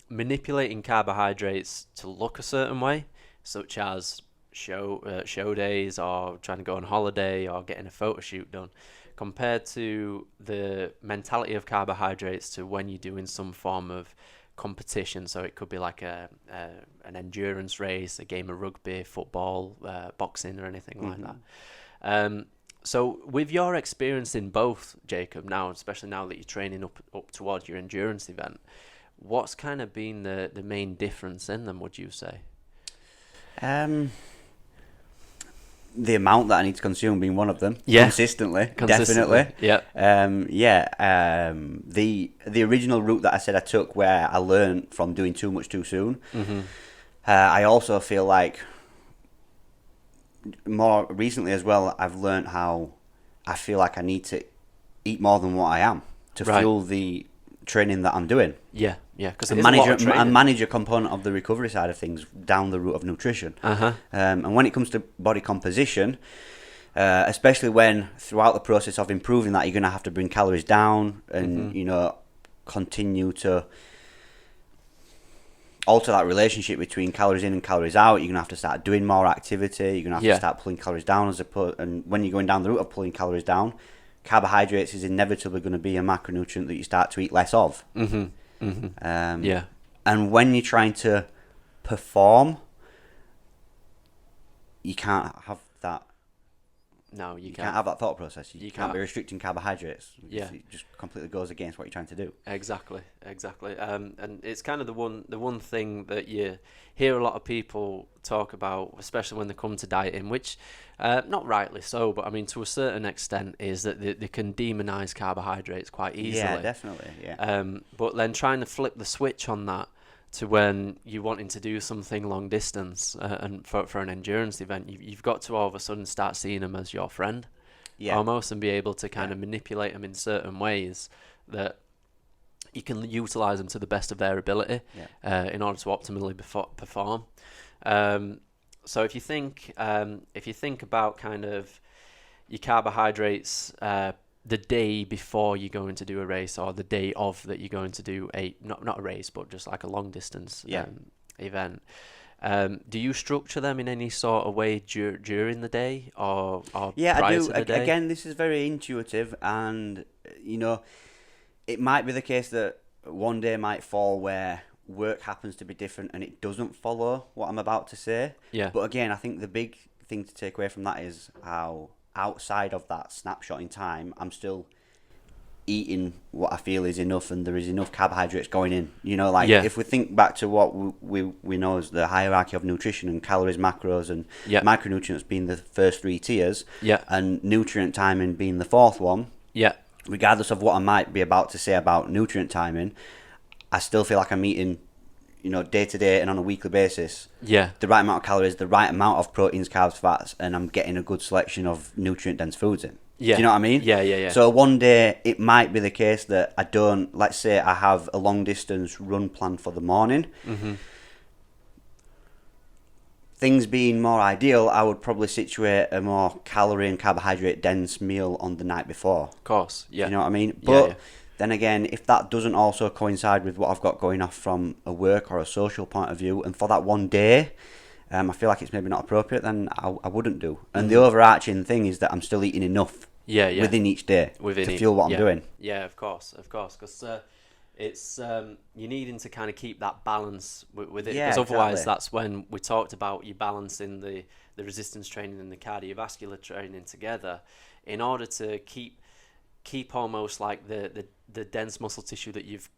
manipulating carbohydrates to look a certain way, such as show days or trying to go on holiday or getting a photo shoot done, compared to the mentality of carbohydrates to when you're doing some form of competition. So it could be like an endurance race, a game of rugby, football, boxing, or anything like that. So with your experience in both, Jacob, now, especially now that you're training up towards your endurance event, what's kind of been the main difference in them, would you say? The amount that I need to consume being one of them. Consistently. Definitely. Yeah. The original route that I said I took, where I learned from doing too much too soon. I also feel like more recently as well, I've learned how I feel like I need to eat more than what I am to fuel the training that I'm doing. Yeah. Because and manage a component of the recovery side of things down the route of nutrition. And when it comes to body composition, especially when throughout the process of improving that, you're going to have to bring calories down and continue to alter that relationship between calories in and calories out. You're going to have to start doing more activity. You're going to have to start pulling calories down and when you're going down the route of pulling calories down, carbohydrates is inevitably going to be a macronutrient that you start to eat less of. And when you're trying to perform, you can't have that. No, you can't have that thought process. You can't be restricting carbohydrates. It just completely goes against what you're trying to do. Exactly. And it's kind of the one thing that you hear a lot of people talk about, especially when they come to dieting, which, not rightly so, but I mean to a certain extent, is that they can demonize carbohydrates quite easily. Yeah, definitely. Yeah. But then trying to flip the switch on that to when you're wanting to do something long distance and for an endurance event, you've got to all of a sudden start seeing them as your friend, almost, and be able to kind of manipulate them in certain ways that you can utilize them to the best of their ability in order to optimally perform. So if you think about kind of your carbohydrates the day before you're going to do a race, or the day of that you're going to do not a race, but just like a long distance event. Do you structure them in any sort of way during the day or prior to the day? Again, this is very intuitive, and it might be the case that one day might fall where work happens to be different and it doesn't follow what I'm about to say. Yeah. But again, I think the big thing to take away from that is how outside of that snapshot in time, I'm still eating what I feel is enough, and there is enough carbohydrates going in. If we think back to what we know as the hierarchy of nutrition, and calories, macros, and micronutrients being the first three tiers, and nutrient timing being the fourth one. Yeah. Regardless of what I might be about to say about nutrient timing, I still feel like I'm eating, day to day and on a weekly basis. Yeah. The right amount of calories, the right amount of proteins, carbs, fats, and I'm getting a good selection of nutrient-dense foods in. Yeah. Do you know what I mean? Yeah. So one day it might be the case that I don't, let's say I have a long-distance run planned for the morning. Mm-hmm. Things being more ideal, I would probably situate a more calorie and carbohydrate-dense meal on the night before. Of course, yeah. Do you know what I mean? But then again, if that doesn't also coincide with what I've got going off from a work or a social point of view, and for that one day, I feel like it's maybe not appropriate, then I wouldn't do. And the overarching thing is that I'm still eating enough within each day to fuel what I'm doing. Yeah, of course. Because it's you're needing to kind of keep that balance with it. Because otherwise, that's when we talked about you balancing the resistance training and the cardiovascular training together in order to keep almost like the dense muscle tissue that you've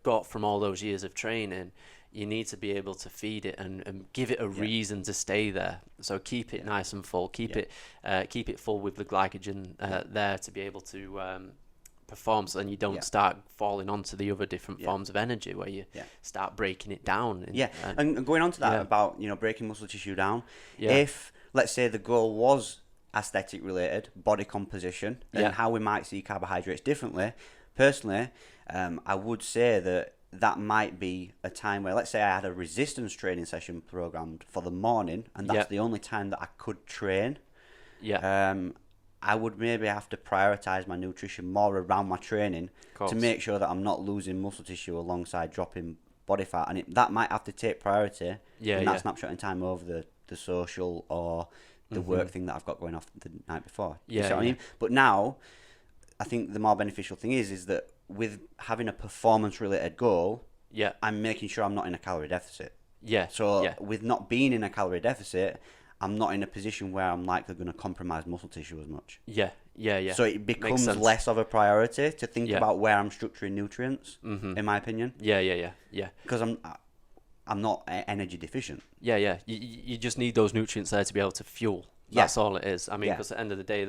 got from all those years of training. You need to be able to feed it and give it a reason to stay there. So keep it nice and full. Keep it full with the glycogen there to be able to perform. So then you don't start falling onto the other different forms of energy where you start breaking it down. And going on to that about breaking muscle tissue down. If let's say the goal was aesthetic related, body composition, and how we might see carbohydrates differently. Personally, I would say that might be a time where, let's say I had a resistance training session programmed for the morning, and that's the only time that I could train. I would maybe have to prioritize my nutrition more around my training to make sure that I'm not losing muscle tissue alongside dropping body fat, and that might have to take priority in that snapshot in time over the social or the work thing that I've got going off the night before. You see what I mean? But now, I think the more beneficial thing is that with having a performance-related goal, Yeah. I'm making sure I'm not in a calorie deficit. Yeah. So Yeah. with not being in a calorie deficit, I'm not in a position where I'm likely going to compromise muscle tissue as much. Yeah. Yeah. Yeah. So it becomes sense. less of a priority to think Yeah. about where I'm structuring nutrients, Mm-hmm. in my opinion, Yeah. Yeah. Yeah. Yeah. because I'm not energy deficient. Yeah. Yeah. You just need those nutrients there to be able to fuel. Yeah. That's all it is. I mean, Yeah. because at the end of the day,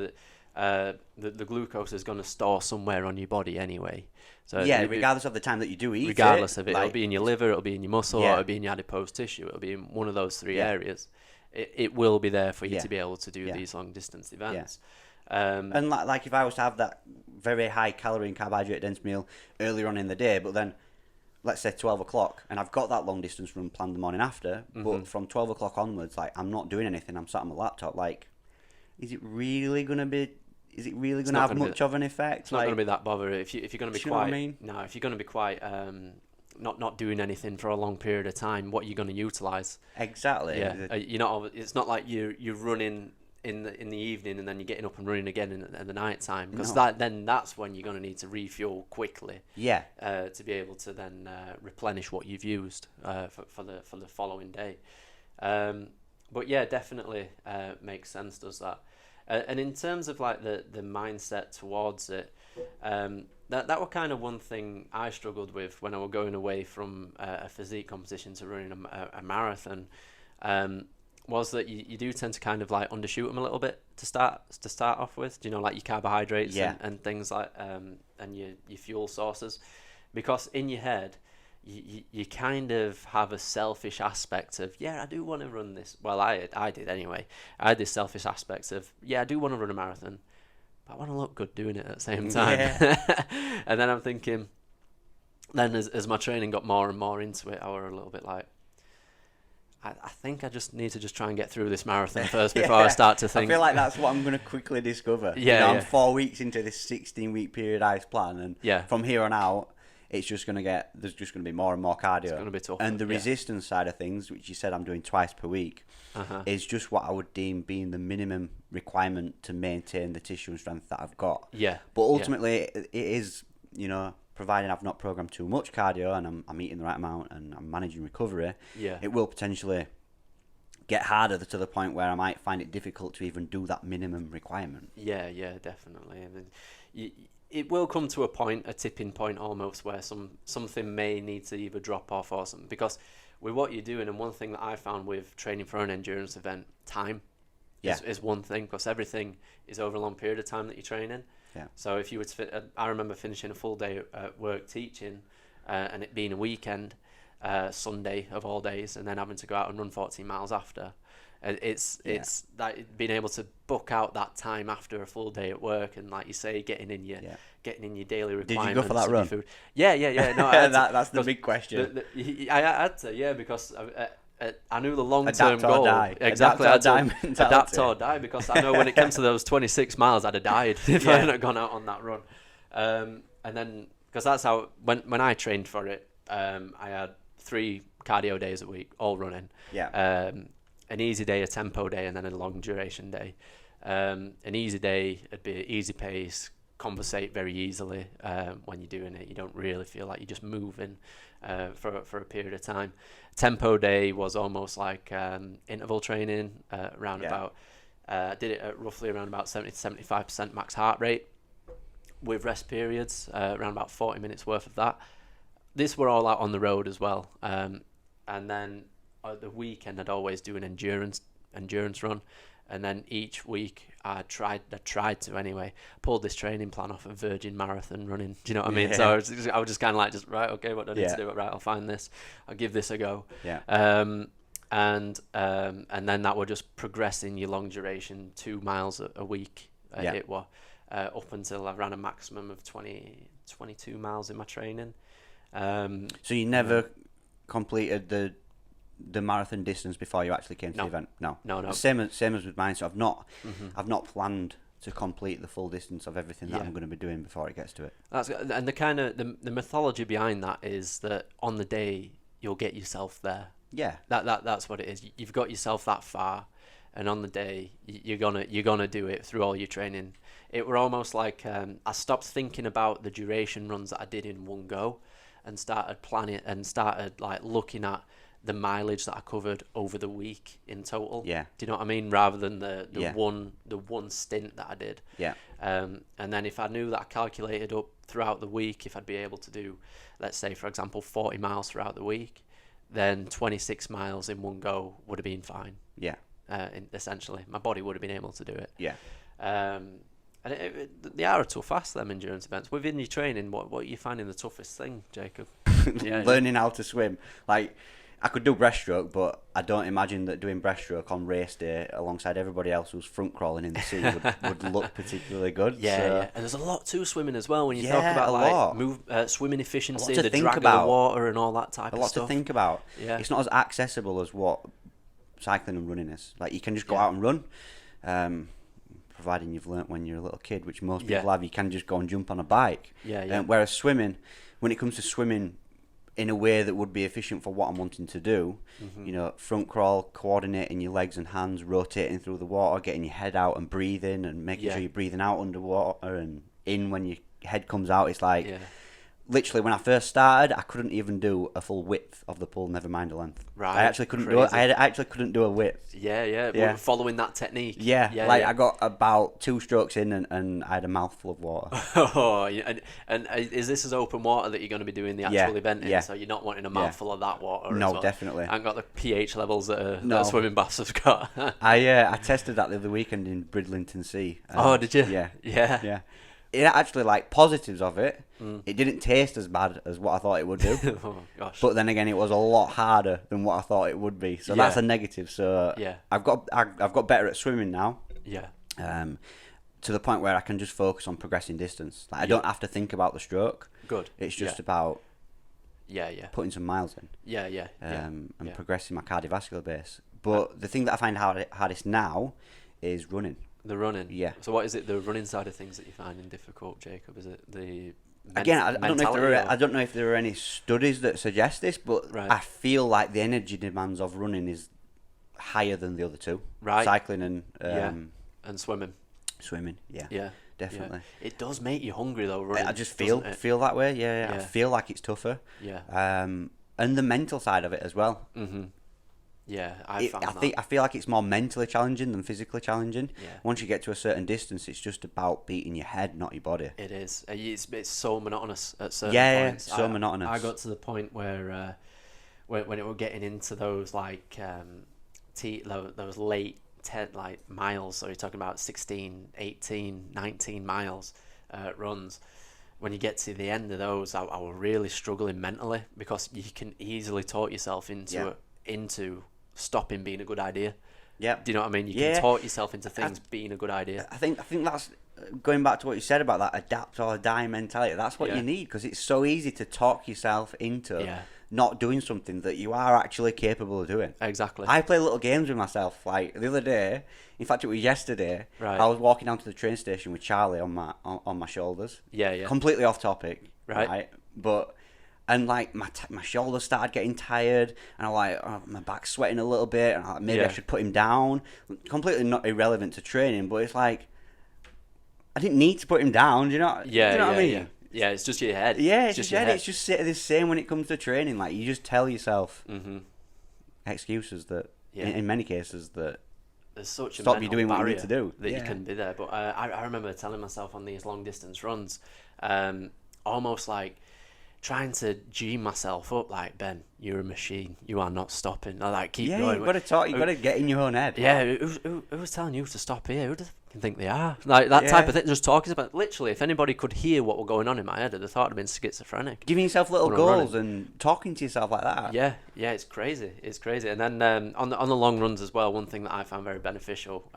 the glucose is going to store somewhere on your body anyway. So Yeah, regardless of the time that you do eat regardless of it, like, it'll be in your liver, it'll be in your muscle, or Yeah. it'll be in your adipose tissue. It'll be in one of those three Yeah. areas. It will be there for you Yeah. to be able to do Yeah. these long distance events. And like if I was to have that very high calorie and carbohydrate dense meal earlier on in the day, but then let's say 12 o'clock, and I've got that long distance run planned the morning after, but from 12 o'clock onwards, like I'm not doing anything, I'm sat on my laptop, like, is it really going to have much of an effect? It's not going to be that bothered if you're going to be you know what I quite. mean? No, if you're going to be quite not doing anything for a long period of time, what you're going to utilize? Exactly. Yeah, you're not. It's not like you're running in the evening and then you're getting up and running again in the night time, because No. that's when you're going to need to refuel quickly. Yeah. To be able to then replenish what you've used for the following day. But yeah, definitely makes sense. Does that? And in terms of like the mindset towards it, that was kind of one thing I struggled with when I was going away from a physique competition to running a marathon. Was that you do tend to kind of like undershoot them a little bit to start off with, you know, like your carbohydrates and things like and your fuel sources, because in your head you kind of have a selfish aspect of, I do want to run this. Well, I did anyway. I had this selfish aspect of, I do want to run a marathon, but I want to look good doing it at the same time. Yeah. And then I'm thinking, then as my training got more and more into it, I were a little bit like, I think I just need to just try and get through this marathon first before I start to think. I feel like that's what I'm going to quickly discover. I'm 4 weeks into this 16-week periodized plan, and from here on out, it's just going to there's just going to be more and more cardio. It's going to be tough. And the resistance side of things, which you said I'm doing twice per week, is just what I would deem being the minimum requirement to maintain the tissue and strength that I've got. Yeah. But ultimately, it is, providing I've not programmed too much cardio and I'm eating the right amount and I'm managing recovery, it will potentially get harder to the point where I might find it difficult to even do that minimum requirement. Yeah, definitely. I mean, it will come to a tipping point almost, where something may need to either drop off or something, because with what you're doing, and one thing that I found with training for an endurance event, time is one thing, because everything is over a long period of time that you're training. Yeah. So if you were to, I remember finishing a full day at work teaching, and it being a weekend, Sunday of all days, and then having to go out and run 14 miles after. It's that being able to book out that time after a full day at work, and like you say, getting in your daily requirements. Did you go for that run? Food. Yeah. No, I that's the big question. I had to, because I knew the long-term goal. Die. Exactly. Adapt or die, because I know when it comes to those 26 miles, I'd have died if I hadn't gone out on that run. And then, because that's how, when I trained for it, I had 3 cardio days a week, all running. Yeah. An easy day, a tempo day, and then a long duration day. An easy day, it'd be easy pace, conversate very easily when you're doing it. You don't really feel like you're just moving for a period of time. Tempo day was almost like interval training, about. Did it at roughly around about 70 to 75% max heart rate, with rest periods, around about 40 minutes worth of that. This were all out on the road as well. And then the weekend I'd always do an endurance run, and then each week I tried to anyway, pulled this training plan off of Virgin Marathon running. Do you know what I mean? So I was just kind of like, right, okay, what do I need to do? Right, I'll find this, I'll give this a go. And then that would just progress in your long duration 2 miles a week. It was up until I ran a maximum of 22 miles in my training. So you never completed the marathon distance before you actually came to the event? No. Same as with mine. So I've not planned to complete the full distance of everything that I'm going to be doing before it gets to it. And the kind of the mythology behind that is that on the day you'll get yourself there. Yeah. That's what it is. You've got yourself that far, and on the day you're gonna do it through all your training. It were almost like I stopped thinking about the duration runs that I did in one go, and started planning and started like looking at the mileage that I covered over the week in total. Yeah. Do you know what I mean? Rather than the Yeah. one stint that I did. Yeah. And then if I knew that I calculated up throughout the week, if I'd be able to do, let's say for example, 40 miles throughout the week, then 26 miles in one go would have been fine. Yeah. Essentially, my body would have been able to do it. Yeah. And they are a tough ask, them endurance events. Within your training, what are you finding the toughest thing, Jacob? Learning how to swim. Like, I could do breaststroke, but I don't imagine that doing breaststroke on race day alongside everybody else who's front crawling in the sea would look particularly good. Yeah. And there's a lot to swimming as well when you talk Yeah, about a like lot. swimming efficiency, to the think drag of about. the water, and all that type A of lot stuff. to think about. Yeah. It's not as accessible as what cycling and running is. Like, you can just go Yeah. out and run, providing you've learnt when you're a little kid, which most people Yeah. have. You can just go and jump on a bike. Yeah. Whereas swimming, when it comes to swimming in a way that would be efficient for what I'm wanting to do, you know, front crawl, coordinating your legs and hands, rotating through the water, getting your head out and breathing, and making sure you're breathing out underwater and in when your head comes out. It's like, literally, when I first started, I couldn't even do a full width of the pool, never mind a length. Right. I actually couldn't do it. I actually couldn't do a width. Yeah. Yeah. Following that technique. I got about 2 strokes in and I had a mouthful of water. Oh, yeah. And is this as open water that you're going to be doing the actual event in? Yeah. So you're not wanting a mouthful of that water? No, as well? definitely. I haven't got the pH levels that swimming baths have got. I tested that the other weekend in Bridlington Sea. Oh, did you? Yeah. It actually, like, positives of it, it didn't taste as bad as what I thought it would do. Oh, gosh. But then again, it was a lot harder than what I thought it would be. So that's a negative. So I've got better at swimming now. Yeah. To the point where I can just focus on progressing distance. Like, I don't have to think about the stroke. Good. It's just about putting some miles in. And Progressing my cardiovascular base. But the thing that I find hardest now is running. The running. Yeah. So what is it, the running side of things that you're finding difficult, Jacob? Is it the Again, I don't know if there are any studies that suggest this, but I feel like the energy demands of running is higher than the other two. Right. Cycling and and swimming. Swimming. Yeah. Definitely. Yeah. It does make you hungry though, running. I just feel that way. Yeah. I feel like it's tougher. Yeah. And the mental side of it as well. Mhm. Yeah, I feel like it's more mentally challenging than physically challenging. Yeah. Once you get to a certain distance, it's just about beating your head, not your body. It is. It's so monotonous at certain points. Yeah, so monotonous. I got to the point where when it were getting into those like those late 10 like miles, so you're talking about 16, 18, 19 miles runs. When you get to the end of those, I was really struggling mentally because you can easily talk yourself into stopping being a good idea. Yeah. Do you know what I mean? You can talk yourself into things being a good idea. I think that's going back to what you said about that adapt or die mentality. That's what you need, because it's so easy to talk yourself into not doing something that you are actually capable of doing. Exactly. I play little games with myself. Like the other day, in fact, it was yesterday. Right. I was walking down to the train station with Charlie on my shoulders. Yeah. Completely off topic. Right. But. And like my shoulders started getting tired, and I'm like, my back's sweating a little bit, and I'm like, maybe I should put him down. Completely not irrelevant to training, but it's like I didn't need to put him down. Do you know? Do you know what I mean? Yeah, it's just your head. Yeah, it's just your head. It's just the same when it comes to training. Like, you just tell yourself excuses that, in many cases, that there's such a stop you doing what you need to do. That you can be there. But I remember telling myself on these long distance runs, almost like trying to G myself up, like, Ben, you're a machine. You are not stopping. I like keep going. You've got to talk. You've got to get in your own head. Yeah, who was telling you to stop here? Who does think they are? Like that type of thing. Just talking about. Literally, if anybody could hear what were going on in my head, I'd have thought I'd been schizophrenic. Giving yourself little goals and talking to yourself like that. Yeah, it's crazy. It's crazy. And then on the long runs as well, one thing that I found very beneficial.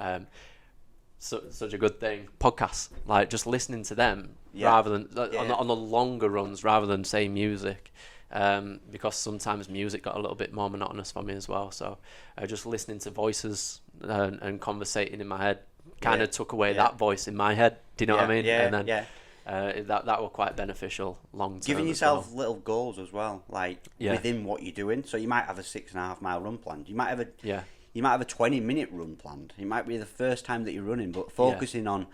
Such a good thing. Podcasts, like just listening to them rather than on the longer runs, rather than say music, because sometimes music got a little bit more monotonous for me as well. So just listening to voices and conversating in my head kind of took away that voice in my head. Do you know what I mean? And then that were quite beneficial long term. Giving yourself little goals as well, like within what you're doing. So you might have a 6.5 mile run plan. You might have you might have a 20-minute run planned. It might be the first time that you're running, but focusing on,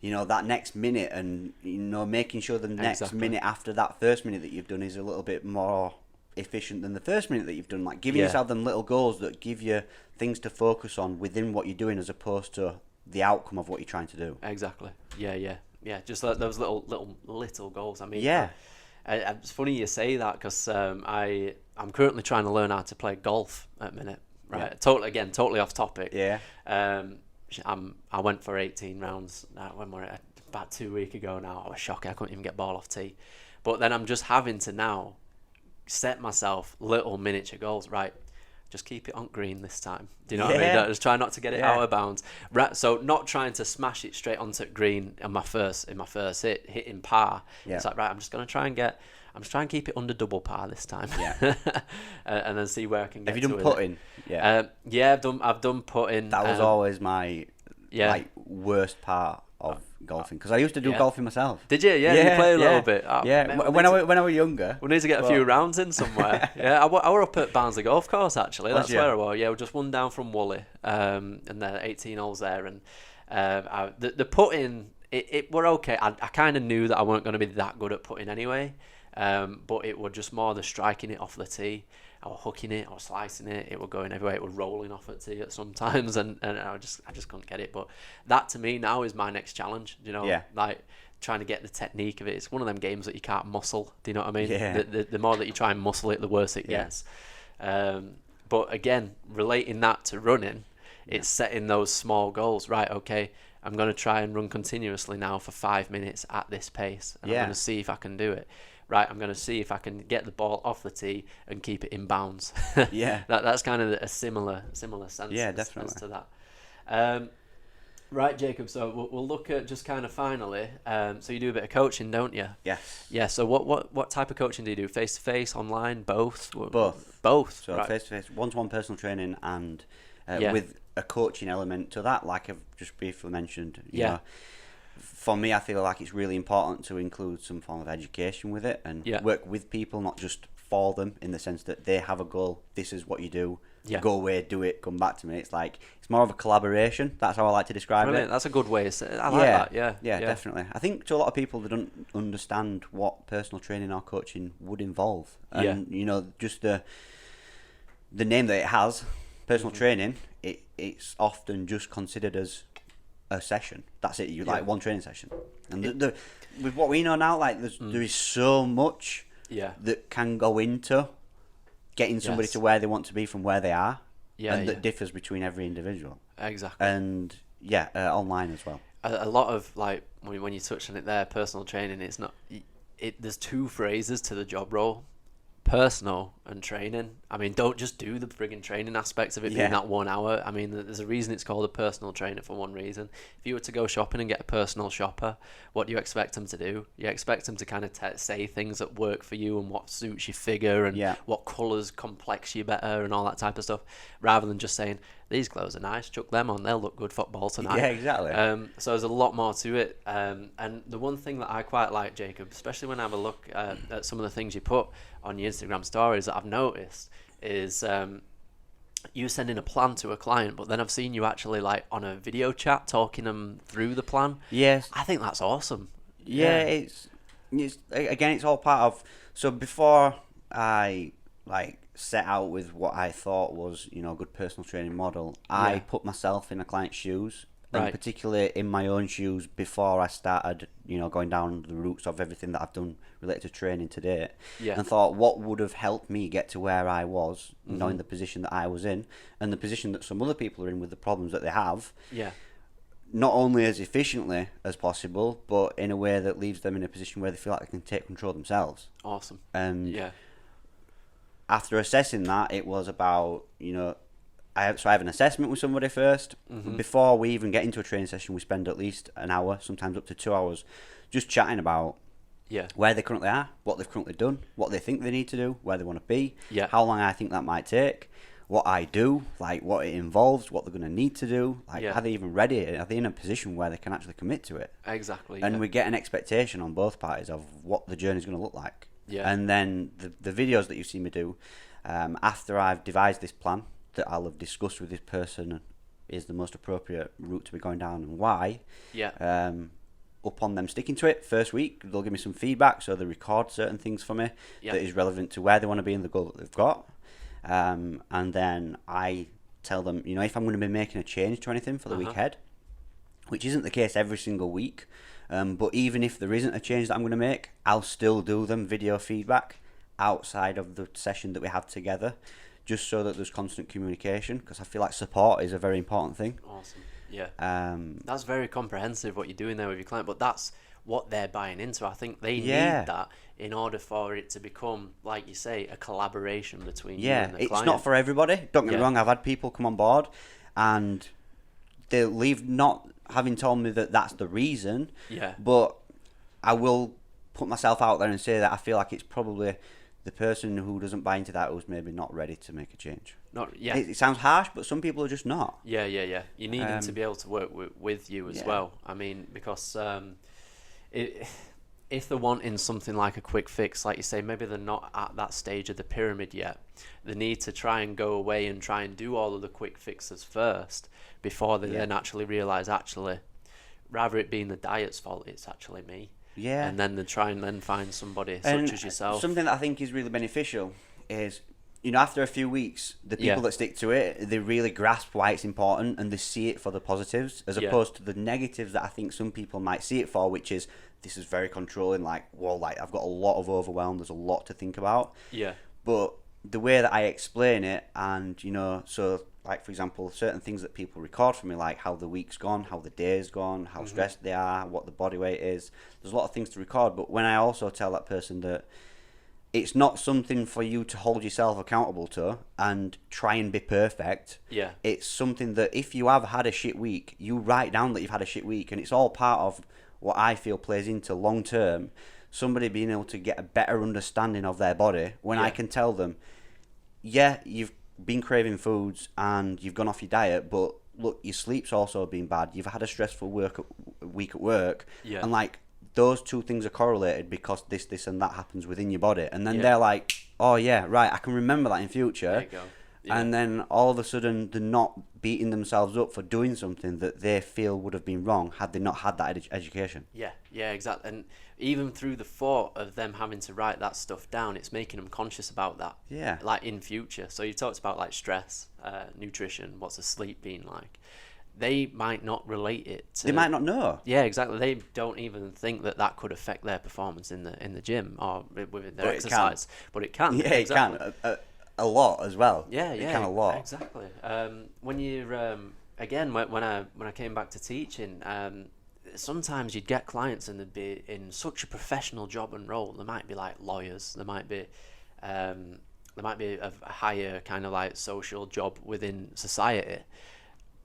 that next minute and, making sure the next minute after that first minute that you've done is a little bit more efficient than the first minute that you've done. Like giving yourself them little goals that give you things to focus on within what you're doing as opposed to the outcome of what you're trying to do. Exactly. Yeah. Just like those little goals. I mean, it's funny you say that because I'm currently trying to learn how to play golf at the minute. Right. Yeah. Totally off topic. Yeah. I went for 18 rounds. When were it? About 2 weeks ago now. I was shocked. I couldn't even get ball off tee. But then I'm just having to now set myself little miniature goals. Right. Just keep it on green this time. Do you know what I mean? Just try not to get it out of bounds. Right, so not trying to smash it straight onto green in my first hit, hitting par. Yeah. It's like, right, I'm just trying to keep it under double par this time. Yeah. And then see where I can get to it. Have you done putting? Yeah. I've done putting. That was always my worst part of golfing, because I used to do golfing myself. Did you? Yeah, you play a little bit. Oh, when I was younger. We need to get a few rounds in somewhere. I were up at Barnsley Golf Course actually. That's where I was. Yeah, we just one down from Woolley, and there 18 holes there, and the putting it were okay. I kind of knew that I weren't going to be that good at putting anyway, but it was just more the striking it off the tee. I was hooking it, I was slicing it, it was going everywhere, it was rolling off at tee at sometimes, and I just couldn't get it. But that to me now is my next challenge, like trying to get the technique of it. It's one of them games that you can't muscle, do you know what I mean? Yeah. The more that you try and muscle it, the worse it gets. But again, relating that to running, it's setting those small goals. Right, okay, I'm going to try and run continuously now for 5 minutes at this pace, and I'm going to see if I can do it. Right, I'm going to see if I can get the ball off the tee and keep it in bounds. That's kind of a similar sense. Yeah, definitely. Sense to that. Right, Jacob. So we'll look at just kind of finally. So you do a bit of coaching, don't you? Yes. Yeah. So what type of coaching do you do? Face to face, online, both? Both. So right. Face to face, one-to-one personal training, and with a coaching element to that, like I've just briefly mentioned. You know, for me, I feel like it's really important to include some form of education with it and work with people, not just for them, in the sense that they have a goal. This is what you do. Go away, do it, come back to me. It's like, it's more of a collaboration. That's how I like to describe it. That's a good way to say it. I like that. Yeah, definitely. I think to a lot of people, they don't understand what personal training or coaching would involve. And, just the name that it has, personal training, it's often just considered as a session. That's it. You like one training session, and with what we know now, like there is so much that can go into getting somebody to where they want to be from where they are, and that differs between every individual. Exactly. And online as well. A lot of, like, when you touch on it there, personal training. It's not. There's two phrases to the job role: personal and training. I mean, don't just do the frigging training aspects of it being that 1 hour. I mean, there's a reason it's called a personal trainer for one reason. If you were to go shopping and get a personal shopper, what do you expect them to do? You expect them to kind of say things that work for you and what suits your figure and what colours complex you better and all that type of stuff, rather than just saying, these clothes are nice, chuck them on, they'll look good football tonight. Yeah, exactly. So there's a lot more to it. And the one thing that I quite like, Jacob, especially when I have a look at some of the things you put on your Instagram stories that I've noticed, is you sending a plan to a client, but then I've seen you actually like on a video chat talking them through the plan. Yes. I think that's awesome. Yeah. It's again, it's all part of, so before I set out with what I thought was, a good personal training model, I put myself in a client's shoes, and particularly in my own shoes before I started, going down the routes of everything that I've done related to training to date, and thought what would have helped me get to where I was, knowing the position that I was in, and the position that some other people are in with the problems that they have. Not only as efficiently as possible, but in a way that leaves them in a position where they feel like they can take control themselves. Awesome. And after assessing that, it was about, I have an assessment with somebody first. Before we even get into a training session, we spend at least an hour, sometimes up to 2 hours, just chatting about where they currently are, what they've currently done, what they think they need to do, where they want to be, how long I think that might take, what I do, like what it involves, what they're going to need to do, like are they even ready? Are they in a position where they can actually commit to it? Exactly. And we get an expectation on both parties of what the journey is going to look like. And then the videos that you see me do, after I've devised this plan, that I'll have discussed with this person is the most appropriate route to be going down and why. Yeah. Upon them sticking to it, first week, they'll give me some feedback, so they record certain things for me Yeah. that is relevant to where they want to be in the goal that they've got. And then I tell them, you know, if I'm going to be making a change to anything for the week ahead, which isn't the case every single week, but even if there isn't a change that I'm going to make, I'll still do them video feedback outside of the session that we have together, just so that there's constant communication, because I feel like support is a very important thing. Awesome. Yeah. That's very comprehensive what you're doing there with your client, but that's what they're buying into. I think they need that in order for it to become, like you say, a collaboration between you and the client. It's not for everybody. Don't get me wrong. I've had people come on board and they leave not having told me that that's the reason. Yeah. But I will put myself out there and say that I feel like it's probably the person who doesn't buy into that who's maybe not ready to make a change. It sounds harsh, but some people are just not. Yeah. You need them to be able to work with you as well. I mean, because if they're wanting something like a quick fix, like you say, maybe they're not at that stage of the pyramid yet. They need to try and go away and try and do all of the quick fixes first before they then actually realise, rather it being the diet's fault, it's actually me. Yeah. And then they try and then find somebody such as yourself. Something that I think is really beneficial is, you know, after a few weeks, the people that stick to it, they really grasp why it's important and they see it for the positives, as opposed to the negatives that I think some people might see it for, which is, this is very controlling, like, well, like, I've got a lot of overwhelm, there's a lot to think about. Yeah. But the way that I explain it, and, you know, so, like, for example, certain things that people record for me, like how the week's gone, how the day's gone, how stressed they are, what the body weight is, there's a lot of things to record. But when I also tell that person that it's not something for you to hold yourself accountable to and try and be perfect. Yeah. It's something that if you have had a shit week, you write down that you've had a shit week, and it's all part of what I feel plays into long term, somebody being able to get a better understanding of their body when I can tell them, you've been craving foods and you've gone off your diet, but look, your sleep's also been bad. You've had a stressful week at work. Yeah. And like, those two things are correlated because this and that happens within your body. And then they're like, oh yeah, right, I can remember that in future. There you go. Yeah. And then all of a sudden they're not beating themselves up for doing something that they feel would have been wrong had they not had that education. Yeah, exactly. And even through the thought of them having to write that stuff down, it's making them conscious about that. Yeah. Like in future. So you talked about like stress, nutrition, what's the sleep been like. They might not relate it to... They might not know. Yeah, exactly. They don't even think that could affect their performance in the gym or within their exercise. But it can. Yeah, exactly. It can. A lot as well. Yeah, it can a lot. Exactly. When you're again, when I came back to teaching, sometimes you'd get clients and they'd be in such a professional job and role. They might be like lawyers. They might be a higher kind of like social job within society,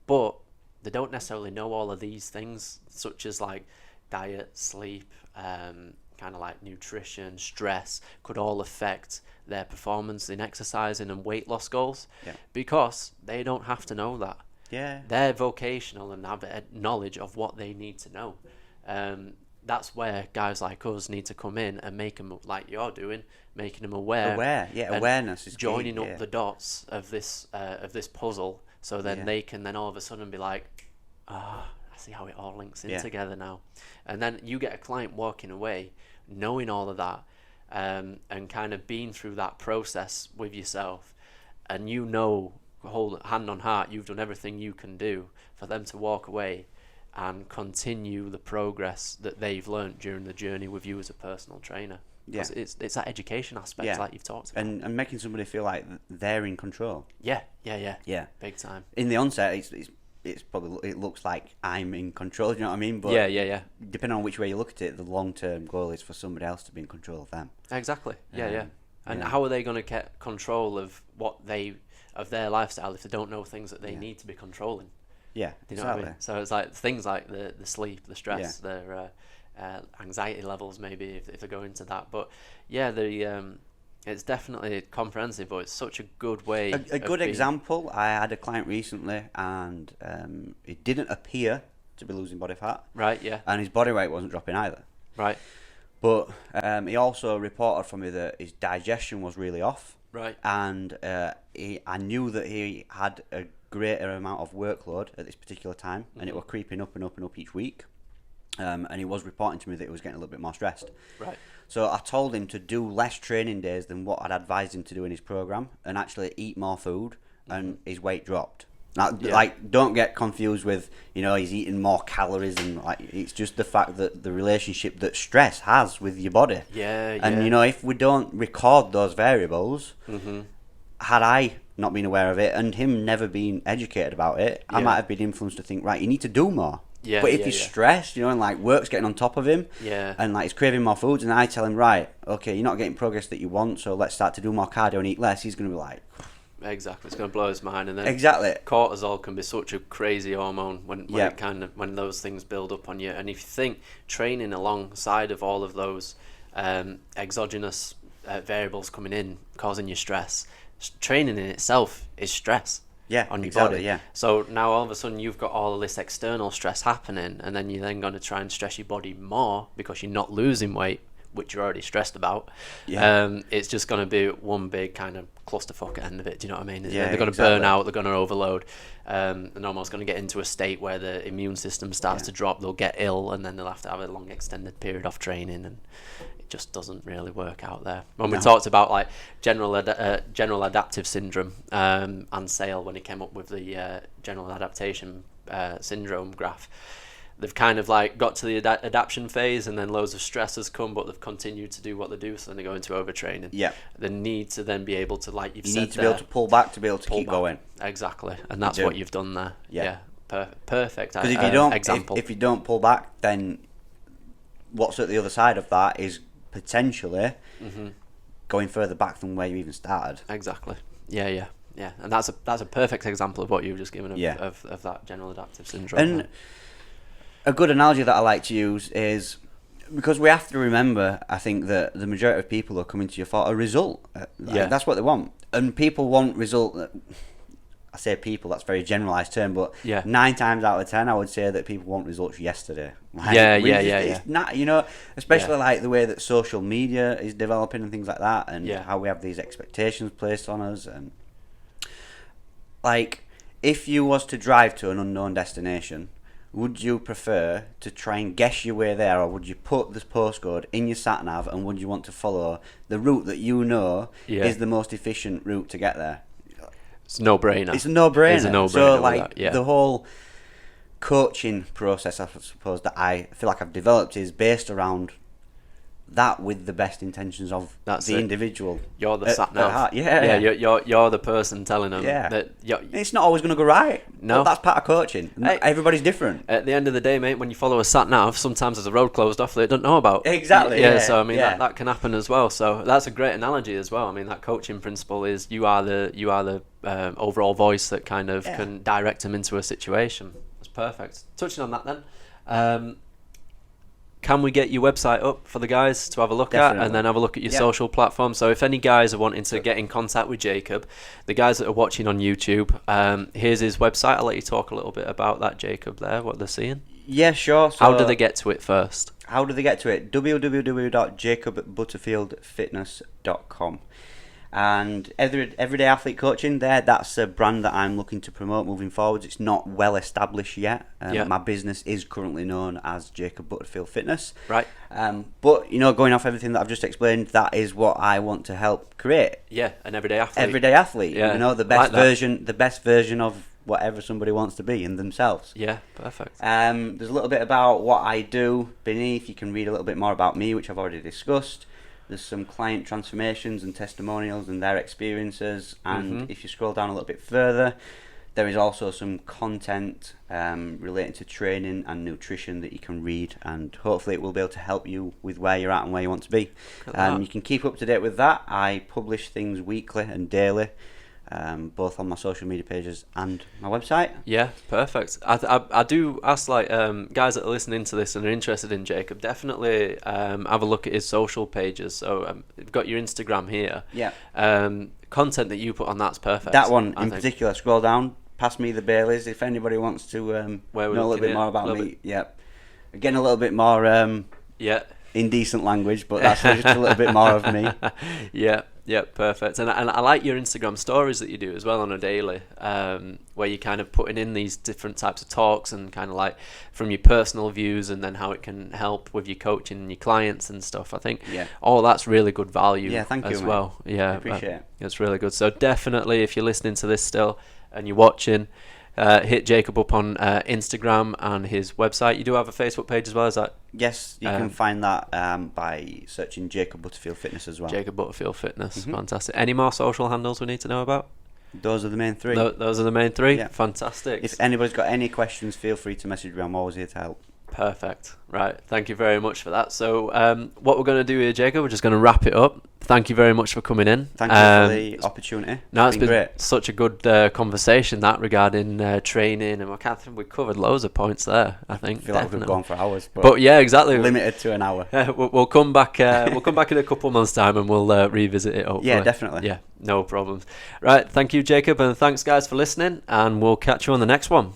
but they don't necessarily know all of these things, such as like diet, sleep, kind of like nutrition, stress, could all affect their performance in exercising and weight loss goals, because they don't have to know that. Yeah. They're vocational and have knowledge of what they need to know. That's where guys like us need to come in and make them, like you're doing, making them aware. Awareness is joining key, up the dots of this puzzle, so then they can then all of a sudden be like, I see how it all links in together now. And then you get a client walking away knowing all of that, and kind of being through that process with yourself, and you know, hold hand on heart, you've done everything you can do for them to walk away and continue the progress that they've learned during the journey with you as a personal trainer. Yeah. It's that education aspect like you've talked about. And making somebody feel like they're in control. Yeah. Big time. In the onset, it's probably, it looks like I'm in control, you know what I mean? But yeah. Depending on which way you look at it, the long-term goal is for somebody else to be in control of them. Exactly. And how are they going to get control of of their lifestyle if they don't know things that they need to be controlling? Yeah, do you know what I mean? So it's like things like the sleep, the stress, their anxiety levels, maybe if they go into that. But it's definitely comprehensive, but it's such a good way. A good example, I had a client recently, and he didn't appear to be losing body fat. Right, yeah. And his body weight wasn't dropping either. Right. But he also reported for me that his digestion was really off. Right. And I knew that he had a greater amount of workload at this particular time, and it was creeping up and up and up each week. And he was reporting to me that he was getting a little bit more stressed. Right. So I told him to do less training days than what I'd advised him to do in his program, and actually eat more food, and his weight dropped. Now, like, don't get confused with, he's eating more calories, and like, it's just the fact that the relationship that stress has with your body. Yeah. And if we don't record those variables, had I not been aware of it and him never been educated about it, I might have been influenced to think, right, you need to do more. Yeah, but if he's stressed, and like work's getting on top of him, and like he's craving more foods, and I tell him, right, okay, you're not getting progress that you want, so let's start to do more cardio and eat less, he's going to be like... Exactly, it's going to blow his mind. And then cortisol can be such a crazy hormone when those things build up on you. And if you think training alongside of all of those exogenous variables coming in, causing you stress, training in itself is stress. On your body. So now all of a sudden you've got all of this external stress happening, and then you're then going to try and stress your body more because you're not losing weight, which you're already stressed about. It's just going to be one big kind of clusterfuck at the end of it. Do you know what I mean? They're going to burn out, they're going to overload, and almost going to get into a state where the immune system starts to drop. They'll get ill, and then they'll have to have a long extended period of training, and it just doesn't really work out there. When we talked about like general adaptive syndrome and Sale, when he came up with the general adaptation syndrome graph, they've kind of like got to the adaptation phase, and then loads of stressors come, but they've continued to do what they do, so then they go into overtraining. They need to then be able to, like you've said, need to be able to pull back to be able to keep going. Exactly, and that's what you've done there. Perfect. Because if you don't, if you don't pull back, then what's at the other side of that is potentially going further back than where you even started. Exactly. Yeah, and that's a perfect example of what you've just given of that general adaptive syndrome. And a good analogy that I like to use is, because we have to remember, I think, that the majority of people are coming to you for a result. That's what they want. And people want result. I say people, that's a very generalised term, but 9 times out of 10 I would say that people want results yesterday. It's not, especially like the way that social media is developing and things like that, and how we have these expectations placed on us. And like, if you was to drive to an unknown destination, would you prefer to try and guess your way there, or would you put this postcode in your sat-nav, and would you want to follow the route that is the most efficient route to get there? It's a no-brainer. It's a no-brainer. It's a no-brainer. So, like, the whole coaching process, I suppose, that I feel like I've developed is based around that, with the best intentions of individual. You're the sat-nav. You're the person telling them that it's not always going to go right. No, that's part of coaching. Everybody's different. At the end of the day, mate, when you follow a sat-nav, sometimes there's a road closed off that they don't know about. Exactly. So I mean that can happen as well. So that's a great analogy as well. I mean, that coaching principle is you are the overall voice that kind of can direct them into a situation. That's perfect. Touching on that then. Can we get your website up for the guys to have a look at, and then have a look at your social platforms? So if any guys are wanting to get in contact with Jacob, the guys that are watching on YouTube, here's his website. I'll let you talk a little bit about that, Jacob, there, what they're seeing. Yeah, sure. So how do they get to it first? How do they get to it? www.jacobbutterfieldfitness.com. And Everyday Athlete Coaching there, that's a brand that I'm looking to promote moving forwards. It's not well established yet. My business is currently known as Jacob Butterfield Fitness. Right. But, going off everything that I've just explained, that is what I want to help create. Yeah, an everyday athlete. Everyday athlete. Yeah, the best version of whatever somebody wants to be in themselves. Yeah, perfect. There's a little bit about what I do beneath. You can read a little bit more about me, which I've already discussed. There's some client transformations and testimonials and their experiences. And if you scroll down a little bit further, there is also some content relating to training and nutrition that you can read, and hopefully it will be able to help you with where you're at and where you want to be. You can keep up to date with that. I publish things weekly and daily, both on my social media pages and my website. Yeah, perfect. I do ask, like, guys that are listening to this and are interested in Jacob, definitely have a look at his social pages. So you've got your Instagram here. Yeah. Content that you put on, that's perfect. That one in particular, scroll down, pass me the Baileys if anybody wants to know a little bit more about me. Yep. Again, a little bit more indecent language, but that's just a little bit more of me. Yeah. Yeah, perfect. And I like your Instagram stories that you do as well on a daily, where you're kind of putting in these different types of talks and kind of like from your personal views and then how it can help with your coaching and your clients and stuff. I think all that's really good value thank you, as mate. well. Yeah, I appreciate it. It's really good. So definitely, if you're listening to this still and you're watching, hit Jacob up on Instagram and his website. You do have a Facebook page as well, is that? Yes, you can find that by searching Jacob Butterfield Fitness as well. Jacob Butterfield Fitness, fantastic. Any more social handles we need to know about? Those are the main three. Those are the main three? Yeah. Fantastic. If anybody's got any questions, feel free to message me. I'm always here to help. Perfect. Right. Thank you very much for that. So what we're going to do here, Jacob, we're just going to wrap it up. Thank you very much for coming in. Thank you for the opportunity. No, it's been great. Such a good conversation that regarding training, and we covered loads of points there. I think. I feel like we've gone for hours, but yeah, exactly. Limited to an hour. We'll come back. We'll come back in a couple of months' time, and we'll revisit it. Hopefully. Yeah, definitely. Yeah, no problems. Right. Thank you, Jacob, and thanks, guys, for listening. And we'll catch you on the next one.